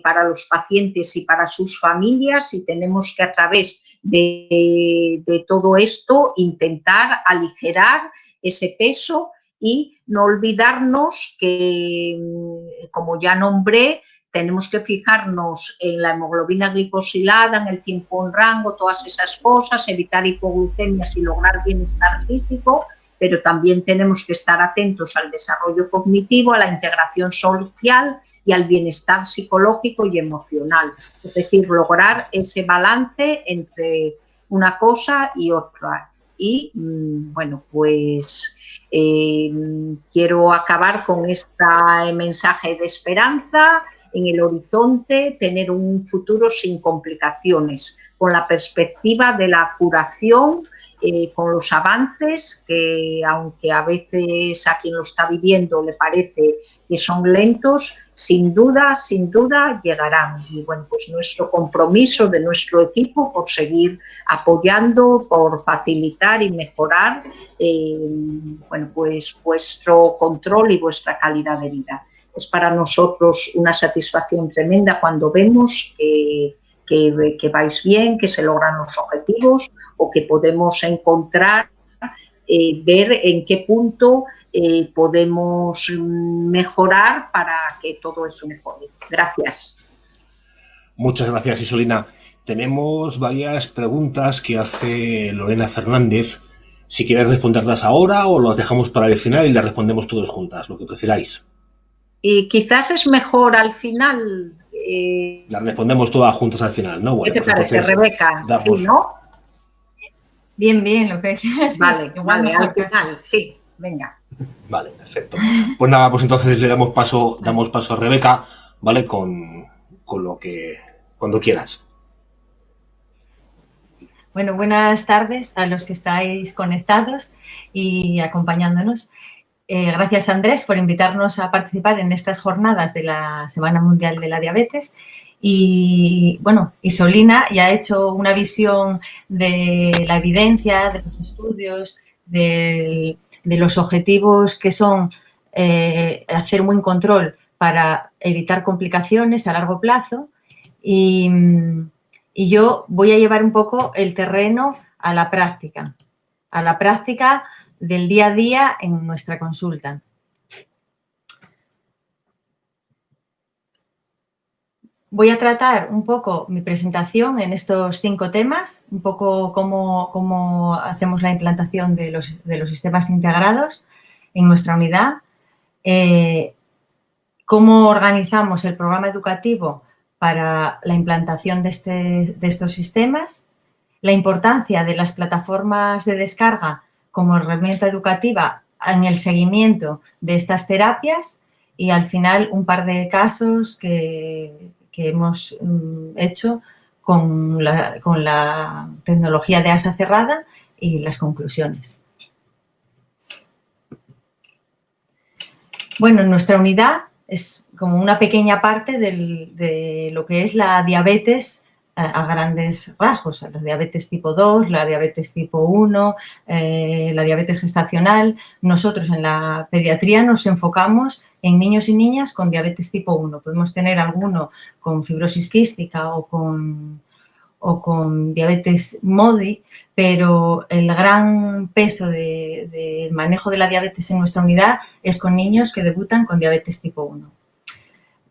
[SPEAKER 2] para los pacientes y para sus familias, y tenemos que a través de todo esto intentar aligerar ese peso y no olvidarnos que, como ya nombré, tenemos que fijarnos en la hemoglobina glicosilada, en el tiempo en rango, todas esas cosas, evitar hipoglucemias y lograr bienestar físico, pero también tenemos que estar atentos al desarrollo cognitivo, a la integración social y al bienestar psicológico y emocional. Es decir, lograr ese balance entre una cosa y otra. Y, bueno, pues quiero acabar con este mensaje de esperanza en el horizonte, tener un futuro sin complicaciones, con la perspectiva de la curación, con los avances que, aunque a veces a quien lo está viviendo le parece que son lentos, sin duda llegarán. Y bueno, pues nuestro compromiso de nuestro equipo por seguir apoyando, por facilitar y mejorar bueno, pues vuestro control y vuestra calidad de vida. Es para nosotros una satisfacción tremenda cuando vemos que vais bien, que se logran los objetivos o que podemos encontrar, ver en qué punto podemos mejorar para que todo eso mejore. Gracias.
[SPEAKER 1] Muchas gracias, Isolina. Tenemos varias preguntas que hace Lorena Fernández. Si quieres responderlas ahora o las dejamos para el final y las respondemos todos juntas, lo que prefiráis.
[SPEAKER 2] Y quizás es mejor al final.
[SPEAKER 1] Las respondemos todas juntas al final, ¿no? Bueno,
[SPEAKER 2] ¿Qué te
[SPEAKER 1] pues
[SPEAKER 2] parece,
[SPEAKER 1] entonces,
[SPEAKER 2] Rebeca?
[SPEAKER 1] damos...
[SPEAKER 2] Sí, ¿no?
[SPEAKER 3] Bien, lo que decías. Sí,
[SPEAKER 2] vale,
[SPEAKER 3] igual
[SPEAKER 2] vale,
[SPEAKER 3] mejor
[SPEAKER 2] al final, sí, venga.
[SPEAKER 1] Vale, perfecto. Pues nada, pues entonces le damos paso a Rebeca, ¿vale? Con lo que... cuando quieras.
[SPEAKER 3] Bueno, buenas tardes a los que estáis conectados y acompañándonos. Gracias, Andrés, por invitarnos a participar en estas jornadas de la Semana Mundial de la Diabetes. Y, bueno, Isolina ya ha hecho una visión de la evidencia, de los estudios, de los objetivos que son hacer un buen control para evitar complicaciones a largo plazo. Y yo voy a llevar un poco el terreno a la práctica del día a día en nuestra consulta. Voy a tratar un poco mi presentación en estos 5 temas, un poco cómo hacemos la implantación de los sistemas integrados en nuestra unidad, cómo organizamos el programa educativo para la implantación de estos sistemas, la importancia de las plataformas de descarga como herramienta educativa en el seguimiento de estas terapias y, al final, un par de casos que hemos hecho con la tecnología de asa cerrada y las conclusiones. Bueno, nuestra unidad es como una pequeña parte de lo que es la diabetes a grandes rasgos, la diabetes tipo 2, la diabetes tipo 1, la diabetes gestacional. Nosotros en la pediatría nos enfocamos en niños y niñas con diabetes tipo 1. Podemos tener alguno con fibrosis quística o con diabetes MODY, pero el gran peso del manejo de la diabetes en nuestra unidad es con niños que debutan con diabetes tipo 1.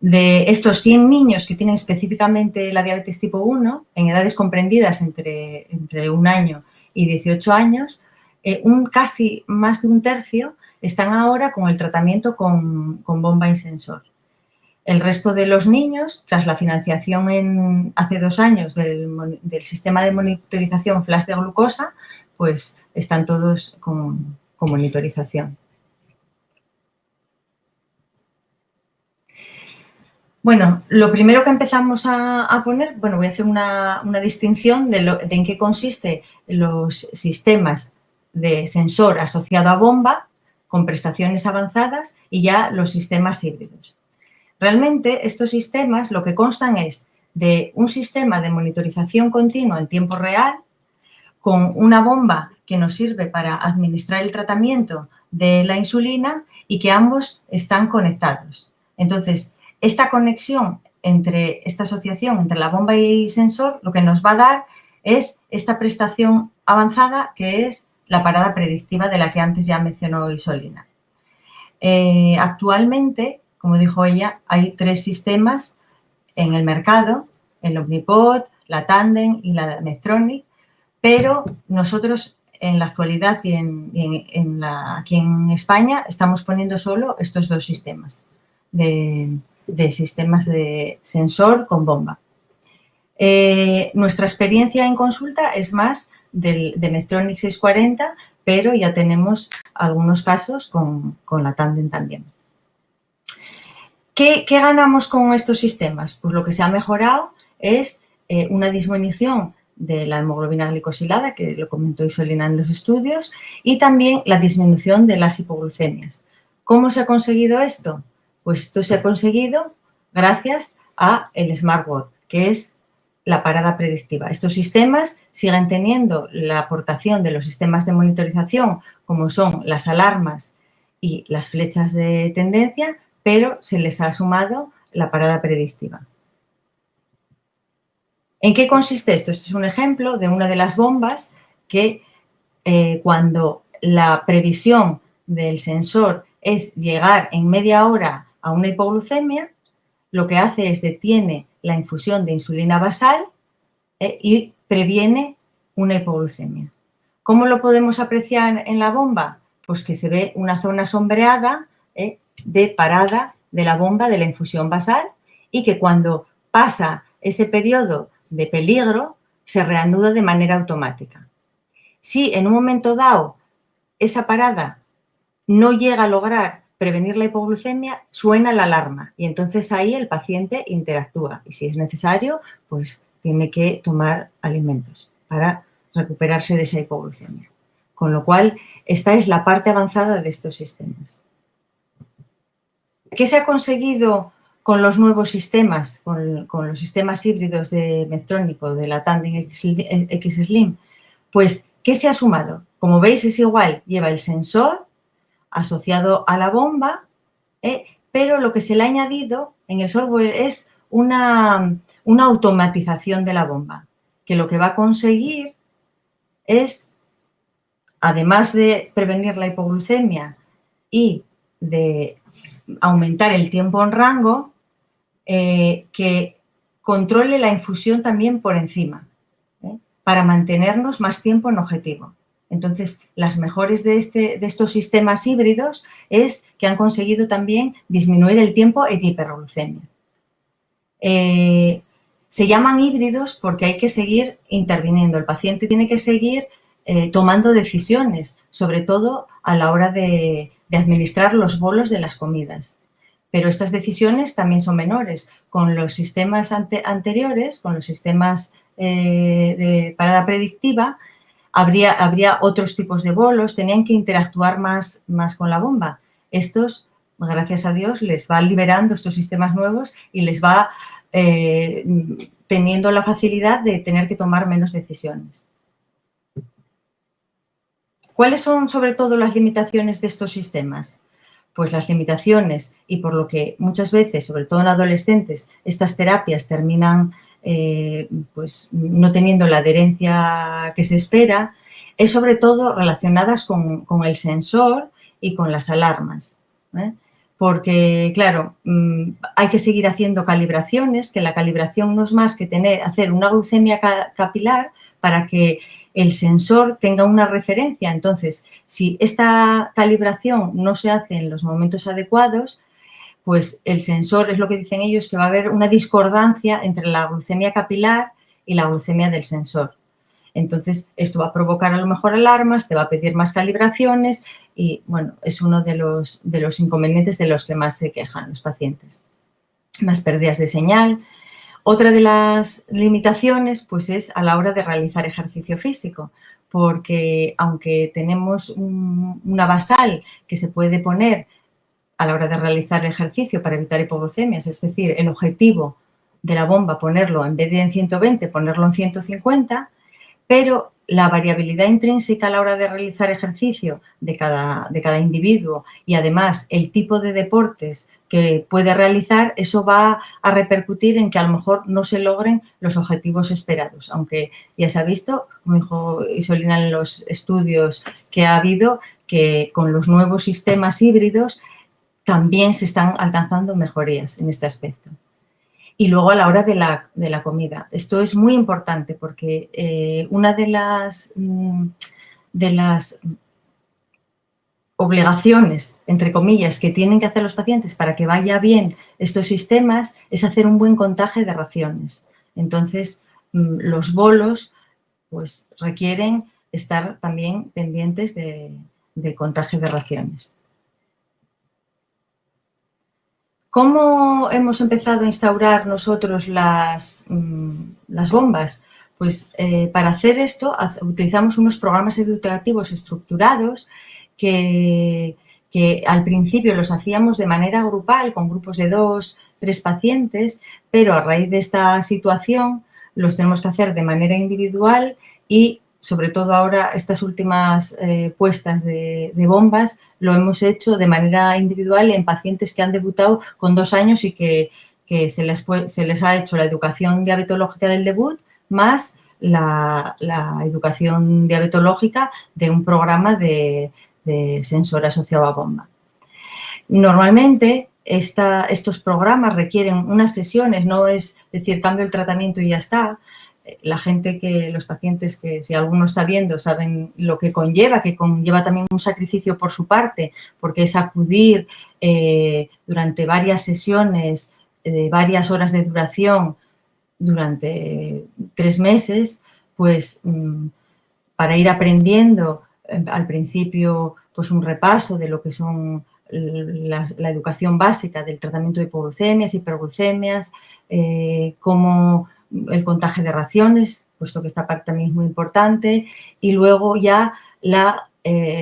[SPEAKER 3] De estos 100 niños que tienen específicamente la diabetes tipo 1, en edades comprendidas entre 1 año y 18 años, casi más de un tercio están ahora con el tratamiento con bomba insensor. El resto de los niños, tras la financiación hace 2 años del sistema de monitorización flash de glucosa, pues están todos con monitorización. Bueno, lo primero que empezamos a poner, bueno, voy a hacer una distinción de en qué consiste los sistemas de sensor asociado a bomba con prestaciones avanzadas y ya los sistemas híbridos. Realmente estos sistemas lo que constan es de un sistema de monitorización continua en tiempo real con una bomba que nos sirve para administrar el tratamiento de la insulina y que ambos están conectados. Entonces, esta conexión esta asociación entre la bomba y sensor, lo que nos va a dar es esta prestación avanzada que es la parada predictiva de la que antes ya mencionó Isolina. Actualmente, como dijo ella, hay 3 sistemas en el mercado, el Omnipod, la Tandem y la Medtronic, pero nosotros en la actualidad y aquí en España estamos poniendo solo estos 2 sistemas de sistemas de sensor con bomba. Nuestra experiencia en consulta es más de Medtronic 640, pero ya tenemos algunos casos con la Tandem también. ¿Qué ganamos con estos sistemas? Pues lo que se ha mejorado es una disminución de la hemoglobina glicosilada, que lo comentó Isolina en los estudios, y también la disminución de las hipoglucemias. ¿Cómo se ha conseguido esto? Pues esto se ha conseguido gracias a el SmartWatch, que es la parada predictiva. Estos sistemas siguen teniendo la aportación de los sistemas de monitorización, como son las alarmas y las flechas de tendencia, pero se les ha sumado la parada predictiva. ¿En qué consiste esto? Este es un ejemplo de una de las bombas que cuando la previsión del sensor es llegar en media hora a una hipoglucemia, lo que hace es detiene la infusión de insulina basal y previene una hipoglucemia. ¿Cómo lo podemos apreciar en la bomba? Pues que se ve una zona sombreada de parada de la bomba de la infusión basal y que cuando pasa ese periodo de peligro se reanuda de manera automática. Si en un momento dado esa parada no llega a lograr prevenir la hipoglucemia, suena la alarma y entonces ahí el paciente interactúa y si es necesario, pues tiene que tomar alimentos para recuperarse de esa hipoglucemia. Con lo cual, esta es la parte avanzada de estos sistemas. ¿Qué se ha conseguido con los nuevos sistemas, con los sistemas híbridos de Medtronic o de la Tandem X-Slim? Pues, ¿qué se ha sumado? Como veis, es igual, lleva el sensor asociado a la bomba, pero lo que se le ha añadido en el software es una automatización de la bomba, que lo que va a conseguir es, además de prevenir la hipoglucemia y de aumentar el tiempo en rango, que controle la infusión también por encima, para mantenernos más tiempo en objetivo. Entonces, las mejores de estos sistemas híbridos es que han conseguido también disminuir el tiempo en hiperglucemia. Se llaman híbridos porque hay que seguir interviniendo. El paciente tiene que seguir tomando decisiones, sobre todo a la hora de administrar los bolos de las comidas. Pero estas decisiones también son menores. Con los sistemas anteriores, con los sistemas de parada predictiva, habría otros tipos de bolos, tenían que interactuar más con la bomba. Estos, gracias a Dios, les va liberando estos sistemas nuevos y les va teniendo la facilidad de tener que tomar menos decisiones. ¿Cuáles son, sobre todo, las limitaciones de estos sistemas? Pues las limitaciones, y por lo que muchas veces, sobre todo en adolescentes, estas terapias terminan pues no teniendo la adherencia que se espera, es sobre todo relacionadas con el sensor y con las alarmas. Porque, claro, hay que seguir haciendo calibraciones, que la calibración no es más que hacer una glucemia capilar para que el sensor tenga una referencia. Entonces, si esta calibración no se hace en los momentos adecuados, pues el sensor, es lo que dicen ellos, que va a haber una discordancia entre la glucemia capilar y la glucemia del sensor. Entonces, esto va a provocar a lo mejor alarmas, te va a pedir más calibraciones y, bueno, es uno de los inconvenientes de los que más se quejan los pacientes. Más pérdidas de señal. Otra de las limitaciones, pues, es a la hora de realizar ejercicio físico, porque aunque tenemos una basal que se puede poner a la hora de realizar ejercicio para evitar hipoglucemias, es decir, el objetivo de la bomba ponerlo en vez de en 120, ponerlo en 150, pero la variabilidad intrínseca a la hora de realizar ejercicio de cada individuo y además el tipo de deportes que puede realizar, eso va a repercutir en que a lo mejor no se logren los objetivos esperados, aunque ya se ha visto, como dijo Isolina en los estudios que ha habido, que con los nuevos sistemas híbridos también se están alcanzando mejorías en este aspecto. Y luego a la hora de la comida. Esto es muy importante porque una de las obligaciones, entre comillas, que tienen que hacer los pacientes para que vaya bien estos sistemas es hacer un buen contaje de raciones. Entonces, los bolos pues, requieren estar también pendientes de contaje de raciones. ¿Cómo hemos empezado a instaurar nosotros las bombas? Pues para hacer esto utilizamos unos programas educativos estructurados que al principio los hacíamos de manera grupal, con grupos de 2, 3 pacientes, pero a raíz de esta situación los tenemos que hacer de manera individual y sobre todo ahora estas últimas puestas de bombas lo hemos hecho de manera individual en pacientes que han debutado con 2 años y que se les ha hecho la educación diabetológica del debut más la educación diabetológica de un programa de sensor asociado a bomba. Normalmente estos programas requieren unas sesiones, no es decir, cambio el tratamiento y ya está. Los pacientes que si alguno está viendo saben lo que conlleva también un sacrificio por su parte, porque es acudir durante varias sesiones, varias horas de duración durante 3 meses, pues para ir aprendiendo al principio pues un repaso de lo que son la educación básica del tratamiento de hipoglucemias, hiperglucemias, cómo el contaje de raciones, puesto que esta parte también es muy importante, y luego ya la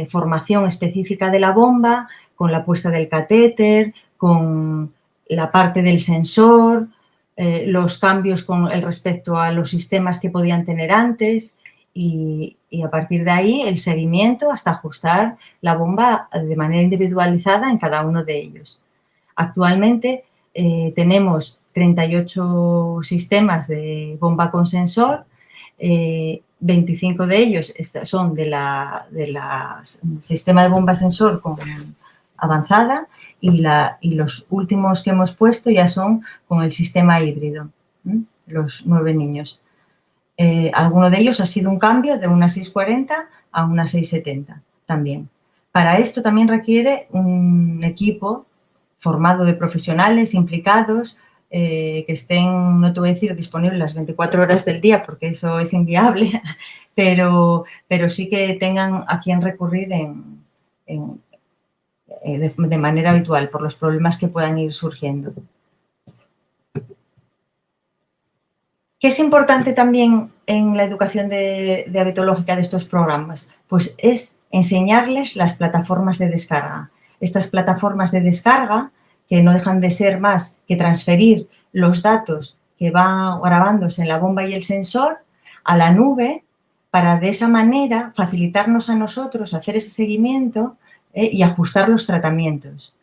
[SPEAKER 3] formación específica de la bomba, con la puesta del catéter, con la parte del sensor, los cambios con respecto a los sistemas que podían tener antes y a partir de ahí el seguimiento hasta ajustar la bomba de manera individualizada en cada uno de ellos. Actualmente tenemos 38 sistemas de bomba con sensor, 25 de ellos son de la sistema de bomba sensor con avanzada y los últimos que hemos puesto ya son con el sistema híbrido, los 9 niños. Alguno de ellos ha sido un cambio de una 640 a una 670 también. Para esto también requiere un equipo formado de profesionales implicados que estén, no te voy a decir disponibles las 24 horas del día porque eso es inviable, pero sí que tengan a quien recurrir de manera habitual por los problemas que puedan ir surgiendo. ¿Qué es importante también en la educación diabetológica de estos programas? Pues es enseñarles las plataformas de descarga. Estas plataformas de descarga, que no dejan de ser más que transferir los datos que van grabándose en la bomba y el sensor a la nube para de esa manera facilitarnos a nosotros hacer ese seguimiento y ajustar los tratamientos.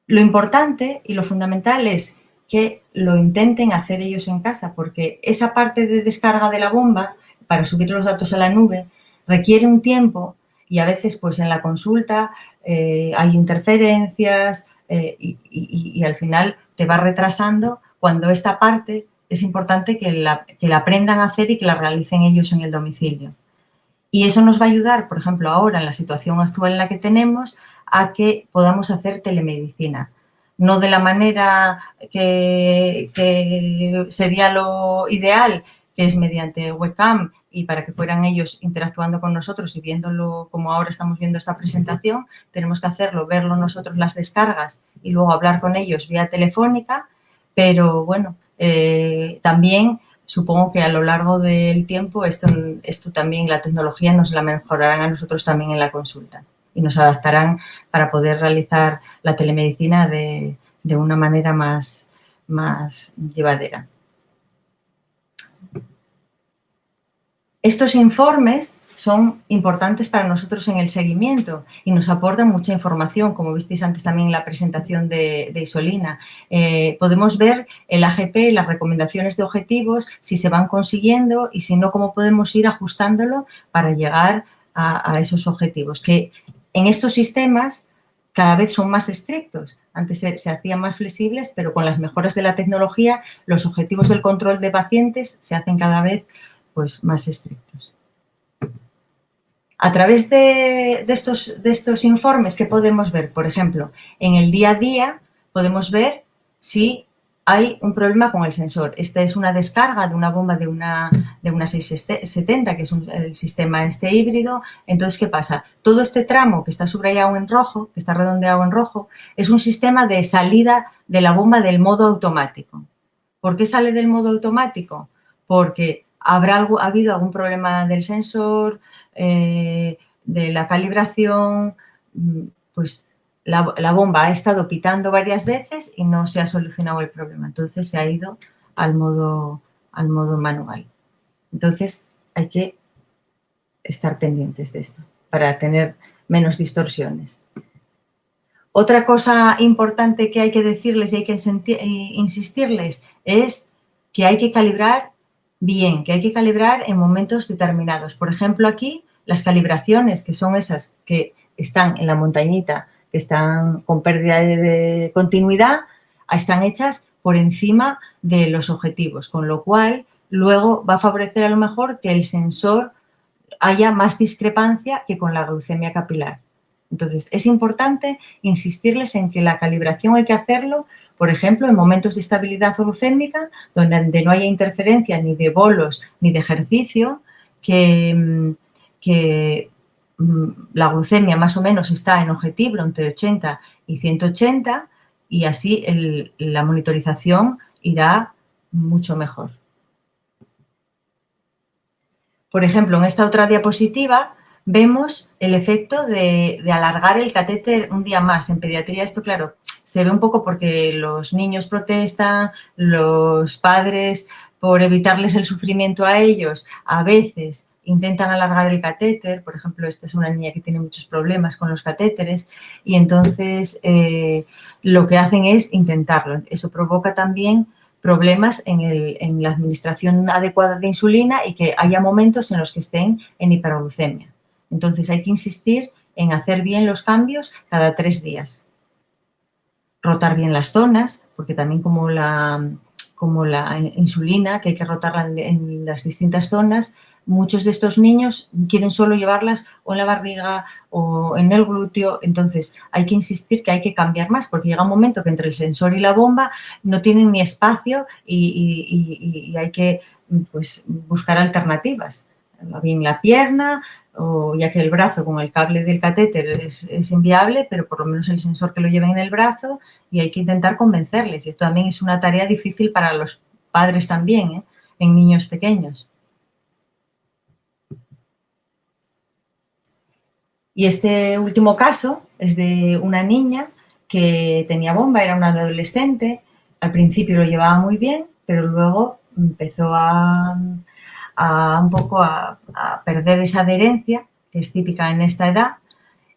[SPEAKER 3] Lo importante y lo fundamental es que lo intenten hacer ellos en casa, porque esa parte de descarga de la bomba para subir los datos a la nube requiere un tiempo y a veces pues en la consulta hay interferencias y al final te va retrasando cuando esta parte es importante que la aprendan a hacer y que la realicen ellos en el domicilio. Y eso nos va a ayudar, por ejemplo, ahora en la situación actual en la que tenemos, a que podamos hacer telemedicina. No de la manera que sería lo ideal, que es mediante webcam, y para que fueran ellos interactuando con nosotros y viéndolo como ahora estamos viendo esta presentación, tenemos que hacerlo, verlo nosotros las descargas y luego hablar con ellos vía telefónica, pero bueno, también supongo que a lo largo del tiempo esto también, la tecnología nos la mejorarán a nosotros también en la consulta y nos adaptarán para poder realizar la telemedicina de una manera más llevadera. Estos informes son importantes para nosotros en el seguimiento y nos aportan mucha información, como visteis antes también en la presentación de Isolina. Podemos ver el AGP, las recomendaciones de objetivos, si se van consiguiendo y si no, cómo podemos ir ajustándolo para llegar a esos objetivos, que en estos sistemas cada vez son más estrictos. Antes se hacían más flexibles, pero con las mejoras de la tecnología, los objetivos del control de pacientes se hacen cada vez pues, más estrictos. A través de estos informes, ¿qué podemos ver? Por ejemplo, en el día a día podemos ver si hay un problema con el sensor. Esta es una descarga de una bomba de una 670, que es el sistema híbrido. Entonces, ¿qué pasa? Todo este tramo que está subrayado en rojo, que está redondeado en rojo, es un sistema de salida de la bomba del modo automático. ¿Por qué sale del modo automático? Porque ha habido algún problema del sensor, de la calibración, pues la bomba ha estado pitando varias veces y no se ha solucionado el problema. Entonces se ha ido al modo manual. Entonces hay que estar pendientes de esto para tener menos distorsiones. Otra cosa importante que hay que decirles y hay que insistirles es que hay que calibrar bien, que hay que calibrar en momentos determinados. Por ejemplo, aquí las calibraciones, que son esas que están en la montañita, que están con pérdida de continuidad, están hechas por encima de los objetivos, con lo cual luego va a favorecer a lo mejor que el sensor haya más discrepancia que con la glucemia capilar. Entonces, es importante insistirles en que la calibración hay que hacerlo, por ejemplo, en momentos de estabilidad glucémica, donde no haya interferencia ni de bolos ni de ejercicio, que la glucemia más o menos está en objetivo entre 80 y 180 y así la monitorización irá mucho mejor. Por ejemplo, en esta otra diapositiva vemos el efecto de alargar el catéter un día más. En pediatría esto, claro, se ve un poco porque los niños protestan, los padres, por evitarles el sufrimiento a ellos, a veces intentan alargar el catéter. Por ejemplo, esta es una niña que tiene muchos problemas con los catéteres y entonces lo que hacen es intentarlo. Eso provoca también problemas en la administración adecuada de insulina y que haya momentos en los que estén en hiperglucemia. Entonces, hay que insistir en hacer bien los cambios cada 3 días. Rotar bien las zonas, porque también como la insulina, que hay que rotarla en las distintas zonas, muchos de estos niños quieren solo llevarlas o en la barriga o en el glúteo. Entonces, hay que insistir que hay que cambiar más, porque llega un momento que entre el sensor y la bomba no tienen ni espacio y hay que pues, buscar alternativas. Bien la pierna, o ya que el brazo con el cable del catéter es inviable, pero por lo menos el sensor que lo lleven en el brazo y hay que intentar convencerles. Y esto también es una tarea difícil para los padres también, en niños pequeños. Y este último caso es de una niña que tenía bomba, era una adolescente, al principio lo llevaba muy bien, pero luego empezó un poco a perder esa adherencia, que es típica en esta edad,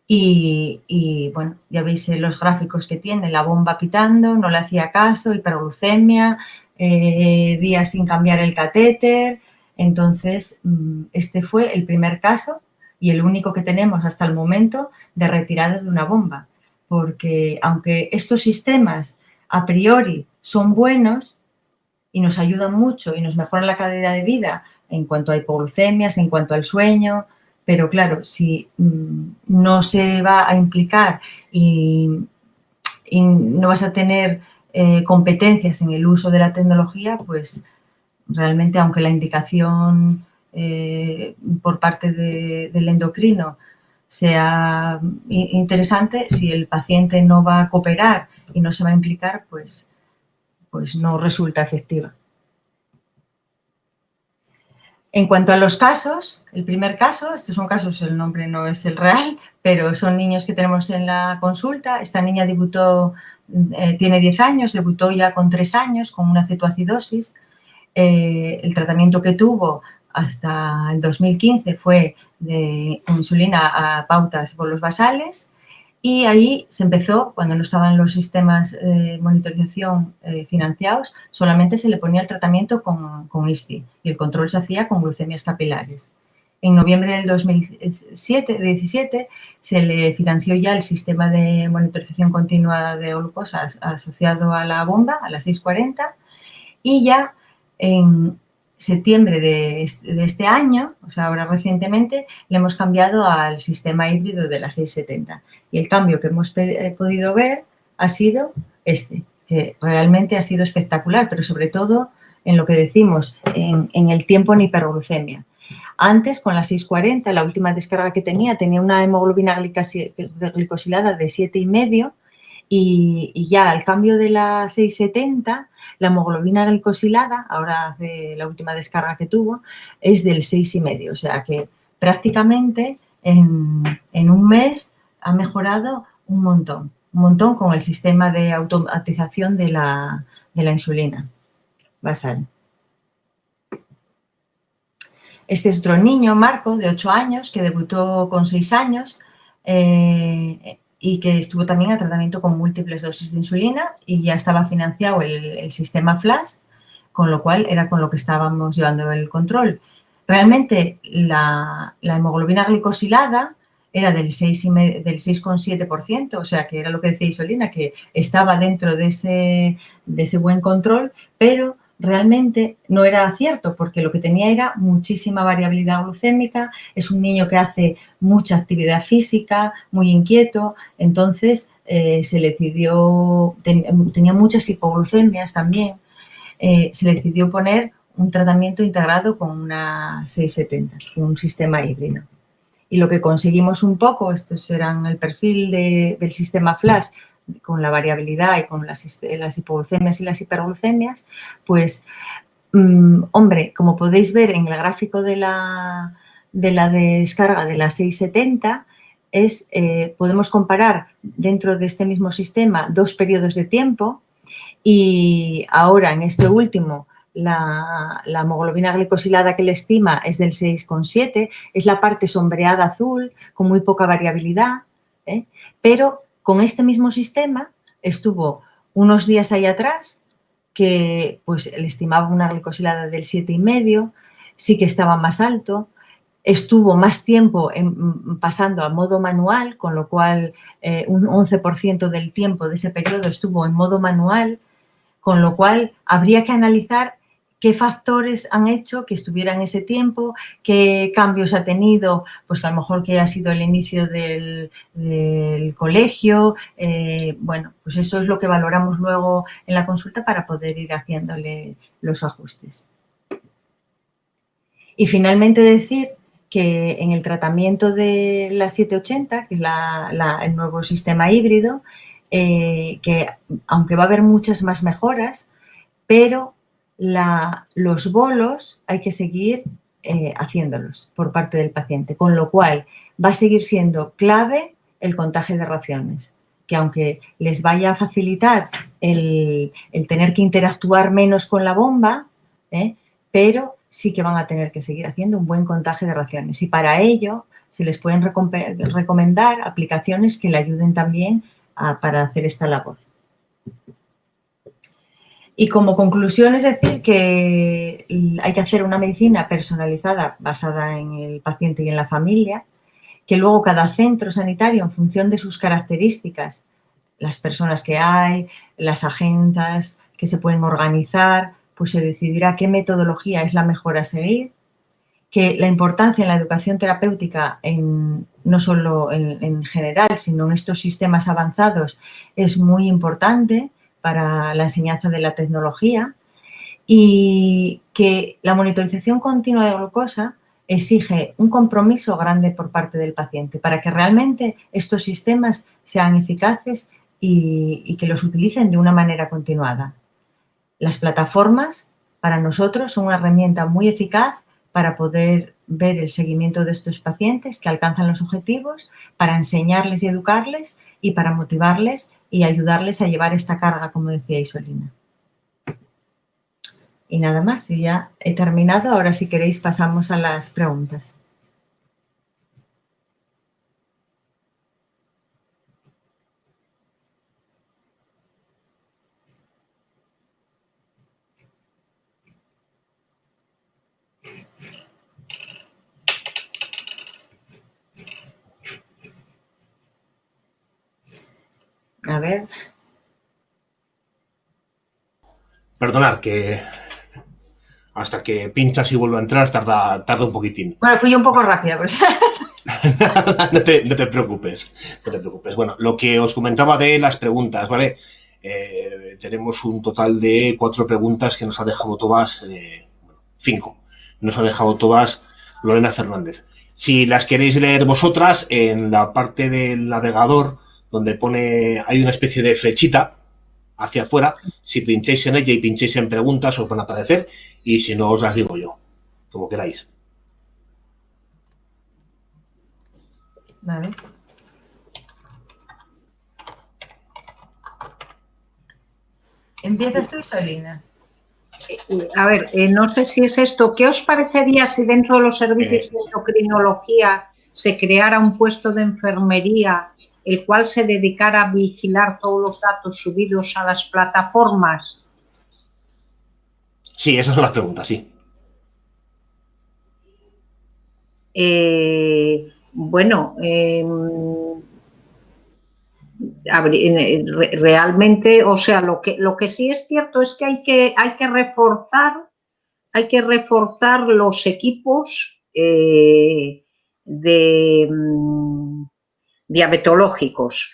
[SPEAKER 3] y bueno, ya veis los gráficos que tiene, la bomba pitando, no le hacía caso, hiperglucemia, días sin cambiar el catéter. Entonces, este fue el primer caso y el único que tenemos hasta el momento de retirada de una bomba, porque aunque estos sistemas a priori son buenos y nos ayudan mucho y nos mejoran la calidad de vida en cuanto a hipoglucemias, en cuanto al sueño, pero claro, si no se va a implicar y no vas a tener competencias en el uso de la tecnología, pues realmente, aunque la indicación por parte del endocrino sea interesante, si el paciente no va a cooperar y no se va a implicar, pues no resulta efectiva. En cuanto a los casos, el primer caso, estos son casos, el nombre no es el real, pero son niños que tenemos en la consulta. Esta niña debutó, tiene 10 años, debutó ya con 3 años con una cetoacidosis. El tratamiento que tuvo hasta el 2015 fue de insulina a pautas bolos basales y ahí se empezó, cuando no estaban los sistemas de monitorización financiados, solamente se le ponía el tratamiento con ISTI y el control se hacía con glucemias capilares. En noviembre del 2017 se le financió ya el sistema de monitorización continua de glucosa asociado a la bomba, a la 640, y ya en septiembre de este año, o sea, ahora recientemente, le hemos cambiado al sistema híbrido de la 670. Y el cambio que hemos podido ver ha sido este, que realmente ha sido espectacular, pero sobre todo en lo que decimos, en el tiempo en hiperglucemia. Antes, con la 640, la última descarga que tenía una hemoglobina glicosilada de 7,5 y ya al cambio de la 670, la hemoglobina glicosilada, ahora de la última descarga que tuvo, es del 6,5. O sea que prácticamente en un mes ha mejorado un montón con el sistema de automatización de la insulina basal. Este es otro niño, Marco, de 8 años, que debutó con 6 años y que estuvo también a tratamiento con múltiples dosis de insulina y ya estaba financiado el sistema FLASH, con lo cual era con lo que estábamos llevando el control. Realmente la hemoglobina glicosilada era del 6,7%, o sea que era lo que decía Isolina, que estaba dentro de ese buen control, pero realmente no era cierto porque lo que tenía era muchísima variabilidad glucémica, es un niño que hace mucha actividad física, muy inquieto, entonces se le decidió, tenía muchas hipoglucemias también, se le decidió poner un tratamiento integrado con una 670, con un sistema híbrido. Y lo que conseguimos un poco, estos eran el perfil del sistema FLASH, con la variabilidad y con las hipoglucemias y las hiperglucemias, pues, hombre, como podéis ver en el gráfico de la descarga de la 670, podemos comparar dentro de este mismo sistema 2 periodos de tiempo y ahora en este último la hemoglobina glicosilada que le estima es del 6,7, es la parte sombreada azul con muy poca variabilidad, pero con este mismo sistema estuvo unos días ahí atrás que pues le estimaba una glicosilada del 7,5, sí que estaba más alto, estuvo más tiempo pasando a modo manual, con lo cual un 11% del tiempo de ese periodo estuvo en modo manual, con lo cual habría que analizar qué factores han hecho que estuviera en ese tiempo, qué cambios ha tenido, pues a lo mejor que ha sido el inicio del colegio. Bueno, pues eso es lo que valoramos luego en la consulta para poder ir haciéndole los ajustes. Y finalmente decir que en el tratamiento de la 780, que es el nuevo sistema híbrido, que aunque va a haber muchas más mejoras, pero los bolos hay que seguir haciéndolos por parte del paciente, con lo cual va a seguir siendo clave el contagio de raciones, que aunque les vaya a facilitar el tener que interactuar menos con la bomba, pero sí que van a tener que seguir haciendo un buen contagio de raciones y para ello se les pueden recomendar aplicaciones que le ayuden también para hacer esta labor. Y como conclusión es decir que hay que hacer una medicina personalizada basada en el paciente y en la familia, que luego cada centro sanitario, en función de sus características, las personas que hay, las agendas que se pueden organizar, pues se decidirá qué metodología es la mejor a seguir, que la importancia en la educación terapéutica, no solo en general, sino en estos sistemas avanzados, es muy importante para la enseñanza de la tecnología y que la monitorización continua de glucosa exige un compromiso grande por parte del paciente para que realmente estos sistemas sean eficaces y que los utilicen de una manera continuada. Las plataformas para nosotros son una herramienta muy eficaz para poder ver el seguimiento de estos pacientes que alcanzan los objetivos, para enseñarles y educarles y para motivarles y ayudarles a llevar esta carga, como decía Isolina. Y nada más, yo ya he terminado. Ahora, si queréis, pasamos a las preguntas. A ver.
[SPEAKER 1] Perdonad, que hasta que pinchas y vuelve a entrar tarda un poquitín.
[SPEAKER 3] Bueno, fui un poco rápida. Pero...
[SPEAKER 1] no te preocupes, no te preocupes. Bueno, lo que os comentaba de las preguntas, ¿vale? Tenemos un total de 4 preguntas que nos ha dejado todas, 5. Nos ha dejado todas Lorena Fernández. Si las queréis leer vosotras, en la parte del navegador, donde pone, hay una especie de flechita hacia afuera, si pincháis en ella y pincháis en preguntas, os van a aparecer, y si no, os las digo yo, como queráis.
[SPEAKER 3] Vale. ¿Empiezas tú, Isolina?
[SPEAKER 2] A ver, no sé si es esto. ¿Qué os parecería si dentro de los servicios de endocrinología se creara un puesto de enfermería el cual se dedicara a vigilar todos los datos subidos a las plataformas?
[SPEAKER 1] Sí, esas son las preguntas, sí.
[SPEAKER 2] Bueno, realmente, o sea, lo que sí es cierto es que hay que reforzar los equipos diabetológicos.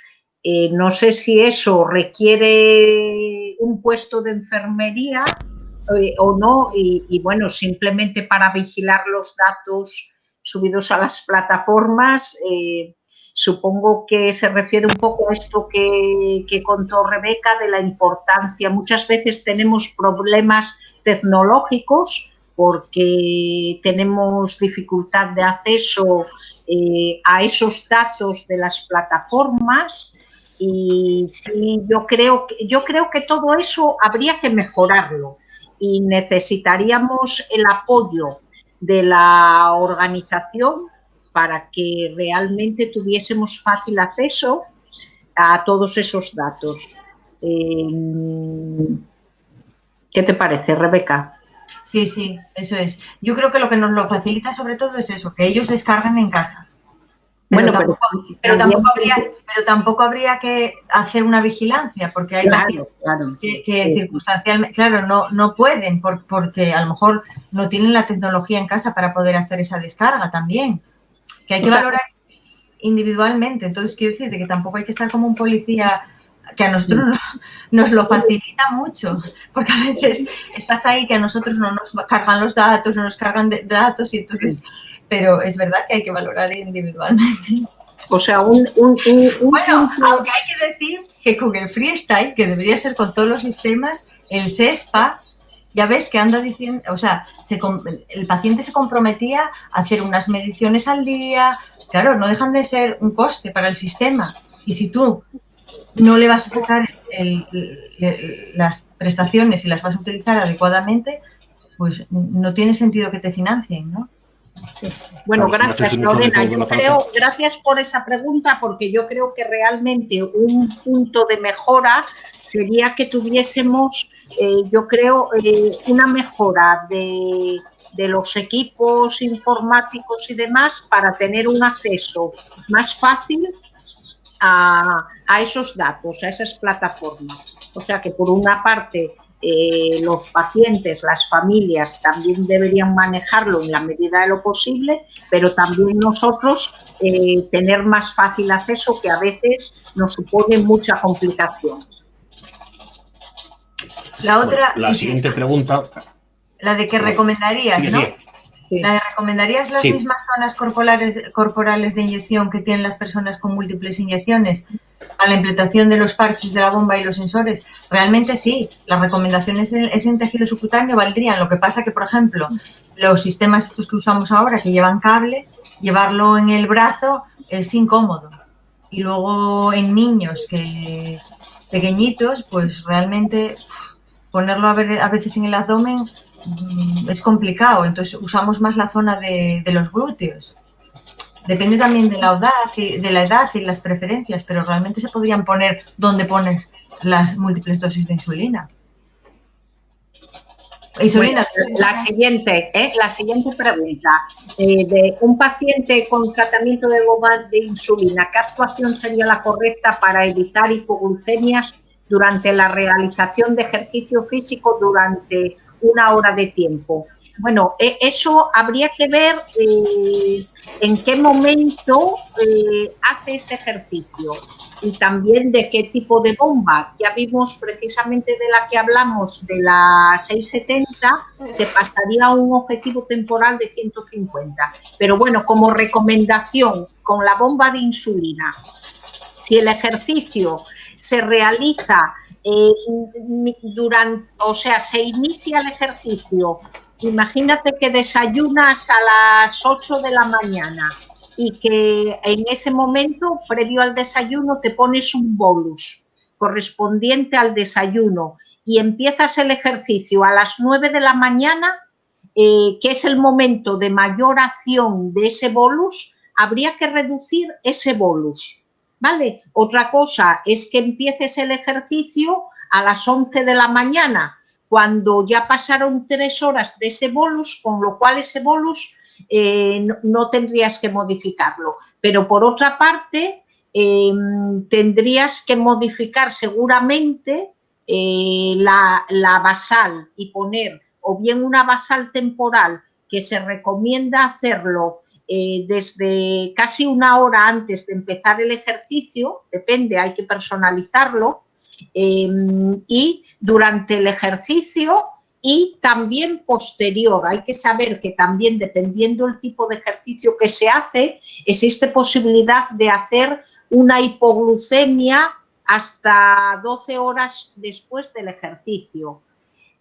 [SPEAKER 2] No sé si eso requiere un puesto de enfermería o no, y bueno, simplemente para vigilar los datos subidos a las plataformas. Supongo que se refiere un poco a esto que contó Rebeca, de la importancia. Muchas veces tenemos problemas tecnológicos porque tenemos dificultad de acceso a esos datos de las plataformas, y sí, yo creo que todo eso habría que mejorarlo y necesitaríamos el apoyo de la organización para que realmente tuviésemos fácil acceso a todos esos datos. ¿Qué te parece, Rebeca?
[SPEAKER 3] Sí, sí, eso es. Yo creo que lo que nos lo facilita sobre todo es eso, que ellos descargan en casa. Pero,
[SPEAKER 2] bueno,
[SPEAKER 3] pero tampoco habría que hacer una vigilancia, porque hay que sí, circunstancialmente, claro, no pueden, porque a lo mejor no tienen la tecnología en casa para poder hacer esa descarga también, que hay que valorar individualmente. Entonces, quiero decir que tampoco hay que estar como un policía, que a nosotros nos lo facilita mucho, porque a veces estás ahí que a nosotros no nos cargan los datos, no nos cargan datos, y entonces... Pero es verdad que hay que valorar individualmente.
[SPEAKER 2] O sea,
[SPEAKER 3] bueno, aunque hay que decir que con el freestyle, que debería ser con todos los sistemas, el SESPA, ya ves que anda diciendo, o sea, el paciente se comprometía a hacer unas mediciones al día. Claro, no dejan de ser un coste para el sistema. Y si tú no le vas a sacar las prestaciones y las vas a utilizar adecuadamente, pues no tiene sentido que te financien, ¿no?
[SPEAKER 2] Sí. Bueno, gracias, Lorena. Gracias por esa pregunta, porque yo creo que realmente un punto de mejora sería que tuviésemos, una mejora de los equipos informáticos y demás para tener un acceso más fácil a esos datos, a esas plataformas. O sea que por una parte los pacientes, las familias también deberían manejarlo en la medida de lo posible, pero también nosotros tener más fácil acceso, que a veces nos supone mucha complicación.
[SPEAKER 3] La otra...
[SPEAKER 1] Bueno, la siguiente pregunta...
[SPEAKER 3] La de que recomendarías,
[SPEAKER 1] sigue,
[SPEAKER 3] ¿no?
[SPEAKER 1] sigue.
[SPEAKER 2] Sí.
[SPEAKER 3] ¿La de recomendarías las mismas zonas corporales de inyección que tienen las personas con múltiples inyecciones a la implantación de los parches de la bomba y los sensores? Realmente sí, las recomendaciones en tejido subcutáneo valdrían. Lo que pasa que, por ejemplo, los sistemas estos que usamos ahora, que llevan cable, llevarlo en el brazo es incómodo. Y luego en niños pequeñitos, pues realmente ponerlo a veces en el abdomen es complicado, entonces usamos más la zona de los glúteos. Depende también de la edad y las preferencias, pero realmente se podrían poner donde pones las múltiples dosis de insulina.
[SPEAKER 2] Bueno, la siguiente pregunta. De un paciente con tratamiento de bomba de insulina, ¿qué actuación sería la correcta para evitar hipoglucemias durante la realización de ejercicio físico durante 1 hora de tiempo? Bueno, eso habría que ver en qué momento hace ese ejercicio y también de qué tipo de bomba. Ya vimos precisamente de la que hablamos, de la 670, se pasaría a un objetivo temporal de 150. Pero bueno, como recomendación, con la bomba de insulina, si el ejercicio se realiza se inicia el ejercicio, imagínate que desayunas a las 8 de la mañana y que en ese momento, previo al desayuno, te pones un bolus correspondiente al desayuno y empiezas el ejercicio a las 9 de la mañana, que es el momento de mayor acción de ese bolus, habría que reducir ese bolus. ¿Vale? Otra cosa es que empieces el ejercicio a las 11 de la mañana, cuando ya pasaron 3 horas de ese bolus, con lo cual ese bolus no tendrías que modificarlo. Pero por otra parte, tendrías que modificar seguramente la basal y poner o bien una basal temporal, que se recomienda hacerlo desde casi 1 hora antes de empezar el ejercicio, depende, hay que personalizarlo, y durante el ejercicio y también posterior. Hay que saber que también, dependiendo del tipo de ejercicio que se hace, existe posibilidad de hacer una hipoglucemia hasta 12 horas después del ejercicio.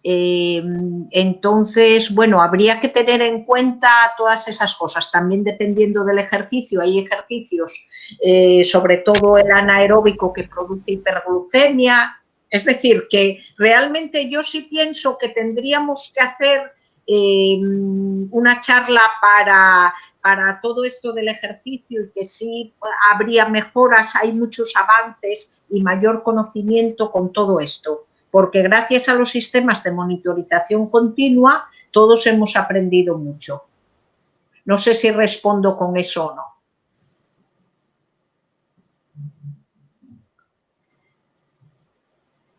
[SPEAKER 2] Entonces, bueno, habría que tener en cuenta todas esas cosas, también dependiendo del ejercicio. Hay ejercicios, sobre todo el anaeróbico, que produce hiperglucemia. Es decir, que realmente yo sí pienso que tendríamos que hacer una charla para todo esto del ejercicio y que sí habría mejoras, hay muchos avances y mayor conocimiento con todo esto, porque gracias a los sistemas de monitorización continua todos hemos aprendido mucho. No sé si respondo con eso o no.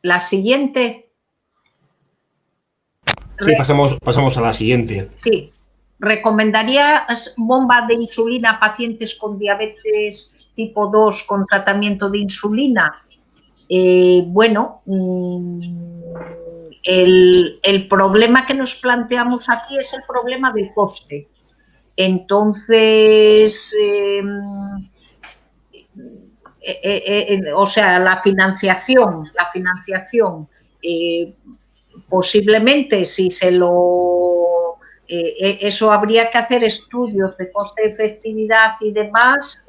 [SPEAKER 2] La siguiente.
[SPEAKER 1] Sí, pasamos a la siguiente.
[SPEAKER 2] Sí. ¿Recomendarías bomba de insulina a pacientes con diabetes tipo 2 con tratamiento de insulina? Bueno, el problema que nos planteamos aquí es el problema del coste. Entonces, o sea, la financiación, posiblemente si se lo... eso habría que hacer estudios de coste-efectividad y demás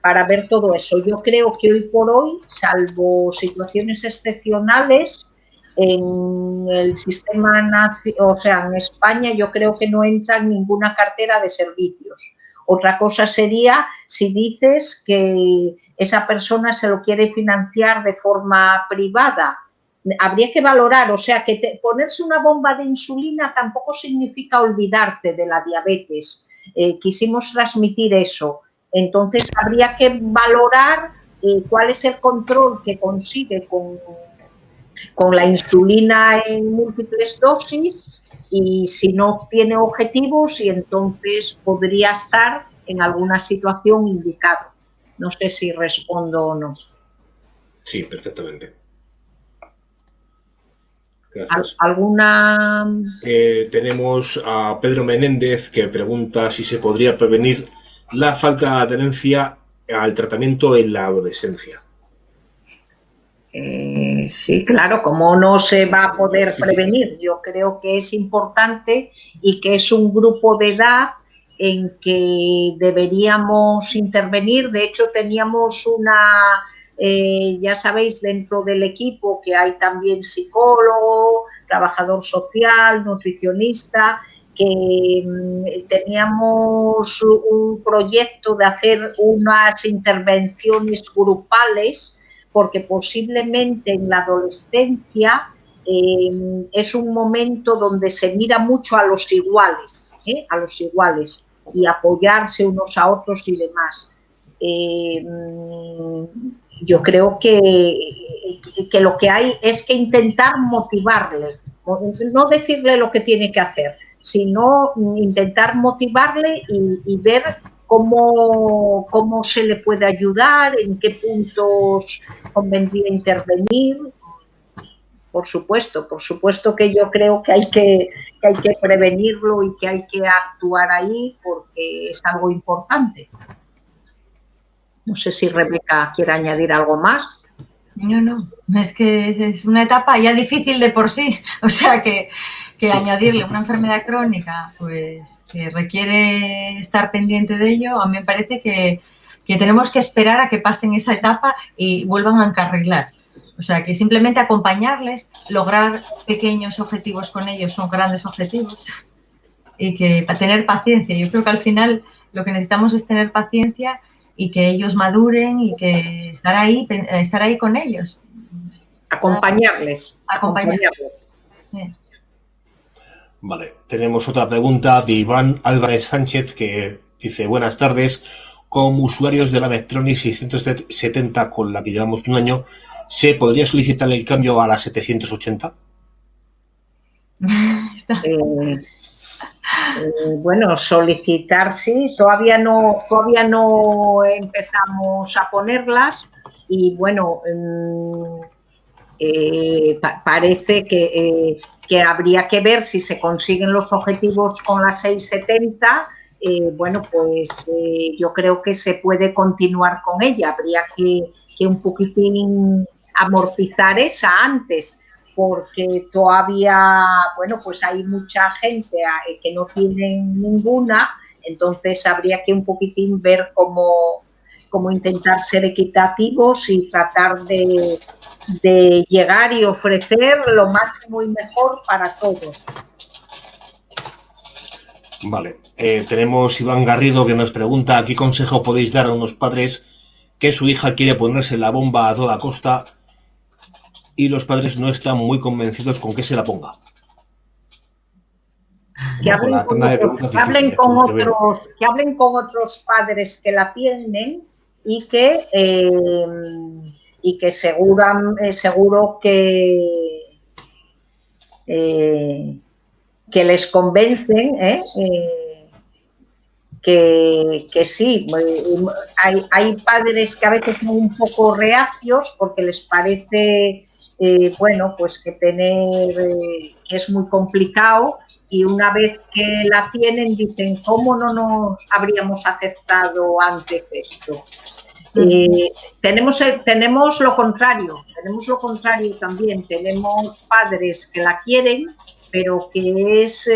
[SPEAKER 2] para ver todo eso. Yo creo que hoy por hoy, salvo situaciones excepcionales, en el sistema, o sea, en España, yo creo que no entra en ninguna cartera de servicios. Otra cosa sería si dices que esa persona se lo quiere financiar de forma privada. Habría que valorar, o sea, que ponerse una bomba de insulina tampoco significa olvidarte de la diabetes. Quisimos transmitir eso. Entonces, habría que valorar cuál es el control que consigue con la insulina en múltiples dosis y si no tiene objetivos, y entonces podría estar en alguna situación indicado. No sé si respondo o no.
[SPEAKER 1] Sí, perfectamente. Gracias.
[SPEAKER 2] ¿Alguna?
[SPEAKER 1] Tenemos a Pedro Menéndez que pregunta si se podría prevenir la falta de adherencia al tratamiento en la adolescencia.
[SPEAKER 2] Sí, claro, ¿cómo no se va a poder prevenir? Yo creo que es importante y que es un grupo de edad en que deberíamos intervenir. De hecho, teníamos ya sabéis, dentro del equipo que hay también psicólogo, trabajador social, nutricionista, que teníamos un proyecto de hacer unas intervenciones grupales, porque posiblemente en la adolescencia es un momento donde se mira mucho a los iguales, y apoyarse unos a otros y demás. Yo creo que lo que hay es que intentar motivarle, no decirle lo que tiene que hacer, sino intentar motivarle y ver cómo se le puede ayudar, en qué puntos convendría intervenir. Por supuesto que yo creo que hay que prevenirlo y que hay que actuar ahí porque es algo importante. No sé si Rebeca quiere añadir algo más.
[SPEAKER 3] No, es que es una etapa ya difícil de por sí, o sea que añadirle una enfermedad crónica, pues que requiere estar pendiente de ello, a mí me parece que tenemos que esperar a que pasen esa etapa y vuelvan a encarrilar. O sea, que simplemente acompañarles, lograr pequeños objetivos con ellos son grandes objetivos y que tener paciencia. Yo creo que al final lo que necesitamos es tener paciencia y que ellos maduren y que estar ahí con ellos.
[SPEAKER 2] Acompañarles.
[SPEAKER 3] Sí.
[SPEAKER 1] Vale, tenemos otra pregunta de Iván Álvarez Sánchez que dice: buenas tardes, como usuarios de la Medtronic 670 con la que llevamos un año, ¿se podría solicitar el cambio a la 780?
[SPEAKER 2] Bueno, solicitar sí, todavía no empezamos a ponerlas y bueno, parece que habría que ver si se consiguen los objetivos con la 670. Bueno, pues yo creo que se puede continuar con ella, habría que un poquitín amortizar esa antes, porque todavía, bueno, pues hay mucha gente que no tiene ninguna, entonces habría que un poquitín ver cómo intentar ser equitativos y tratar de llegar y ofrecer lo máximo y mejor para todos.
[SPEAKER 1] Vale, tenemos Iván Garrido que nos pregunta: ¿qué consejo podéis dar a unos padres que su hija quiere ponerse la bomba a toda costa y los padres no están muy convencidos con que se la ponga?
[SPEAKER 2] Que hablen con otros padres que la tienen y que seguro que les convencen, que sí. Hay padres que a veces son un poco reacios porque les parece, bueno, pues que es muy complicado, y una vez que la tienen dicen: ¿cómo no nos habríamos aceptado antes esto? Tenemos lo contrario también. Tenemos padres que la quieren, pero que es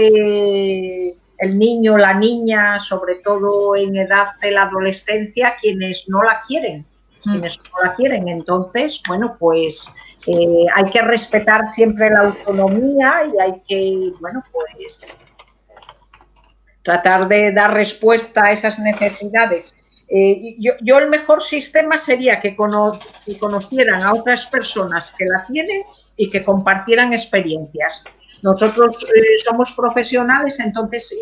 [SPEAKER 2] el niño, la niña, sobre todo en edad de la adolescencia, quienes no la quieren. Entonces, bueno, pues hay que respetar siempre la autonomía y hay que, bueno, pues tratar de dar respuesta a esas necesidades. Yo el mejor sistema sería que conocieran a otras personas que la tienen y que compartieran experiencias. Nosotros somos profesionales, entonces,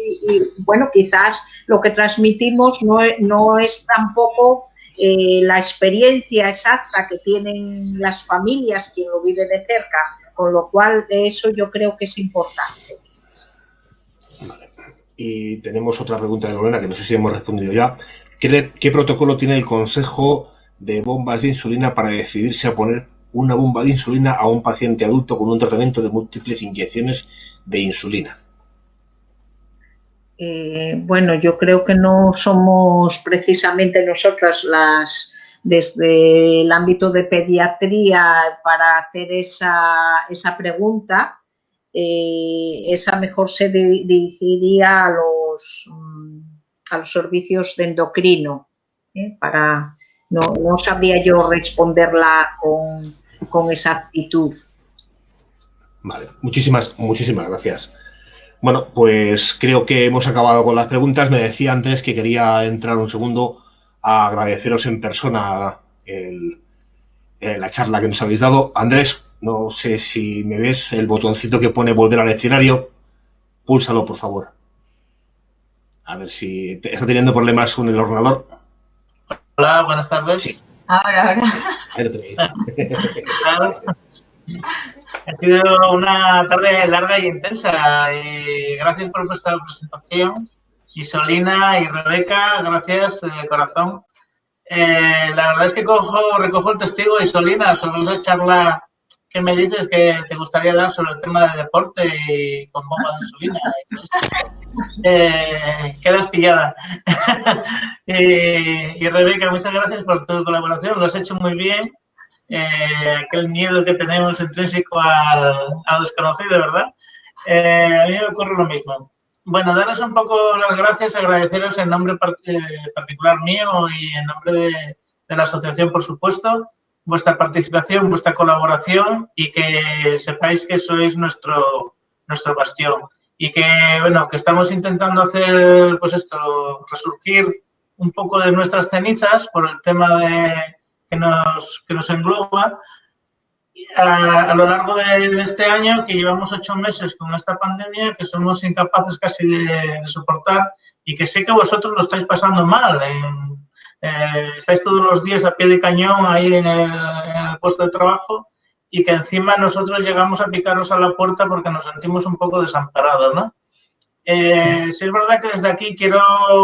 [SPEAKER 2] bueno, quizás lo que transmitimos no es tampoco la experiencia exacta que tienen las familias, quien lo vive de cerca, con lo cual eso yo creo que es importante.
[SPEAKER 1] Vale. Y tenemos otra pregunta de Lorena que no sé si hemos respondido ya. ¿Qué protocolo tiene el Consejo de Bombas de Insulina para decidirse a poner una bomba de insulina a un paciente adulto con un tratamiento de múltiples inyecciones de insulina?
[SPEAKER 2] Bueno, yo creo que no somos precisamente nosotras desde el ámbito de pediatría para hacer esa pregunta. Esa mejor se dirigiría a los servicios de endocrino. No sabría yo responderla con exactitud.
[SPEAKER 1] Vale, muchísimas gracias. Bueno, pues creo que hemos acabado con las preguntas. Me decía Andrés que quería entrar un segundo a agradeceros en persona la charla que nos habéis dado. Andrés, no sé si me ves, el botoncito que pone volver al escenario, púlsalo, por favor. A ver si está teniendo problemas con el ordenador.
[SPEAKER 4] Hola, buenas tardes.
[SPEAKER 1] Sí.
[SPEAKER 3] Ahora.
[SPEAKER 1] Ahí lo tenéis.
[SPEAKER 4] Ha sido una tarde larga y intensa. Y gracias por vuestra presentación. Isolina y Rebeca, gracias de corazón. La verdad es que recojo el testigo, Isolina, sobre esa charla que me dices que te gustaría dar sobre el tema de deporte y con bomba de insulina y todo esto. Quedas pillada. Y Rebeca, muchas gracias por tu colaboración, lo has hecho muy bien. Aquel miedo que tenemos intrínseco al desconocido, ¿verdad? A mí me ocurre lo mismo. Bueno, daros un poco las gracias, agradeceros en nombre particular mío y en nombre de la asociación, por supuesto, vuestra participación, vuestra colaboración y que sepáis que sois nuestro bastión y que, bueno, que estamos intentando hacer, pues esto, resurgir un poco de nuestras cenizas por el tema que nos engloba a lo largo de este año, que llevamos 8 meses con esta pandemia, que somos incapaces casi de soportar y que sé que vosotros lo estáis pasando mal. Estáis todos los días a pie de cañón ahí en el puesto de trabajo y que encima nosotros llegamos a picaros a la puerta porque nos sentimos un poco desamparados, ¿no? Sí es verdad que desde aquí quiero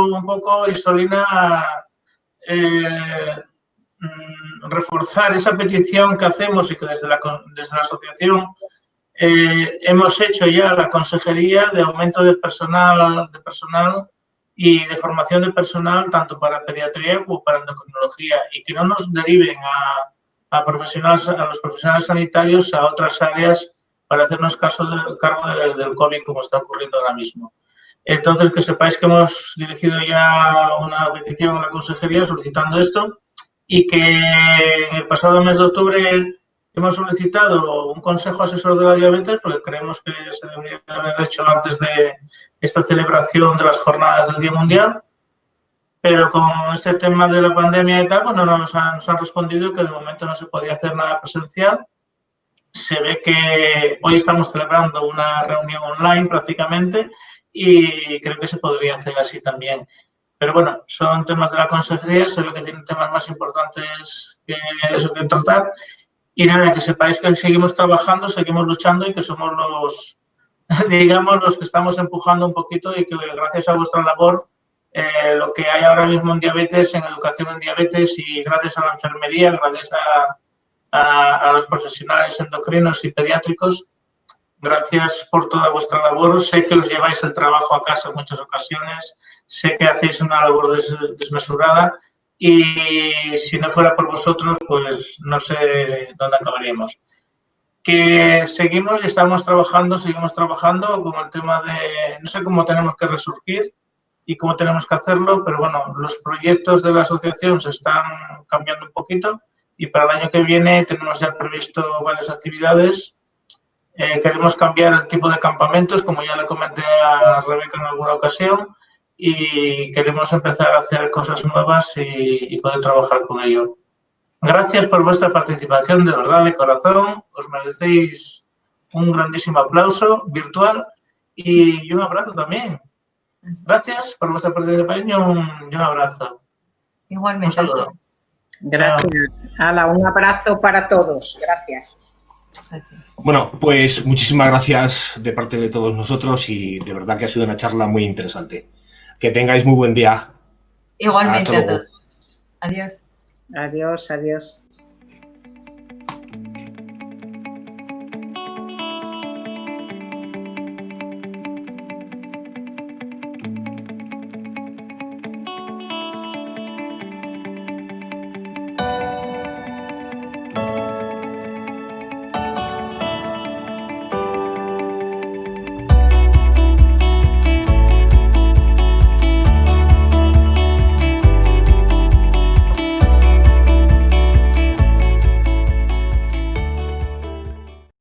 [SPEAKER 4] un poco, Isolina, reforzar esa petición que hacemos y que desde la asociación hemos hecho ya la consejería de aumento de personal y de formación de personal tanto para pediatría como para endocrinología y que no nos deriven a los profesionales sanitarios a otras áreas para hacernos cargo del COVID como está ocurriendo ahora mismo. Entonces, que sepáis que hemos dirigido ya una petición a la consejería solicitando esto y que en el pasado mes de octubre hemos solicitado un consejo asesor de la diabetes porque creemos que se debería haber hecho antes de esta celebración de las jornadas del Día Mundial, pero con este tema de la pandemia y tal, pues nos han respondido que de momento no se podía hacer nada presencial. Se ve que hoy estamos celebrando una reunión online prácticamente y creo que se podría hacer así también. Pero bueno, son temas de la consejería, se ve que tienen temas más importantes que eso que tratar. Y nada, que sepáis que seguimos trabajando, seguimos luchando y que somos digamos, los que estamos empujando un poquito y que gracias a vuestra labor, lo que hay ahora mismo en diabetes, en educación en diabetes y gracias a la enfermería, gracias a los profesionales endocrinos y pediátricos, gracias por toda vuestra labor. Sé que os lleváis el trabajo a casa en muchas ocasiones, sé que hacéis una labor desmesurada y si no fuera por vosotros, pues no sé dónde acabaríamos. Que seguimos y seguimos trabajando con el tema de, no sé cómo tenemos que resurgir y cómo tenemos que hacerlo, pero bueno, los proyectos de la asociación se están cambiando un poquito y para el año que viene tenemos ya previsto varias actividades. Queremos cambiar el tipo de campamentos, como ya le comenté a Rebeca en alguna ocasión, y queremos empezar a hacer cosas nuevas y poder trabajar con ello. Gracias por vuestra participación, de verdad, de corazón. Os merecéis un grandísimo aplauso virtual y un abrazo también. Gracias por vuestra participación y un abrazo.
[SPEAKER 3] Igualmente.
[SPEAKER 4] Un saludo.
[SPEAKER 2] Gracias. Hala, un abrazo para todos. Gracias.
[SPEAKER 1] Bueno, pues muchísimas gracias de parte de todos nosotros y de verdad que ha sido una charla muy interesante. Que tengáis muy buen día.
[SPEAKER 3] Igualmente a todos. Adiós.
[SPEAKER 2] Adiós, adiós.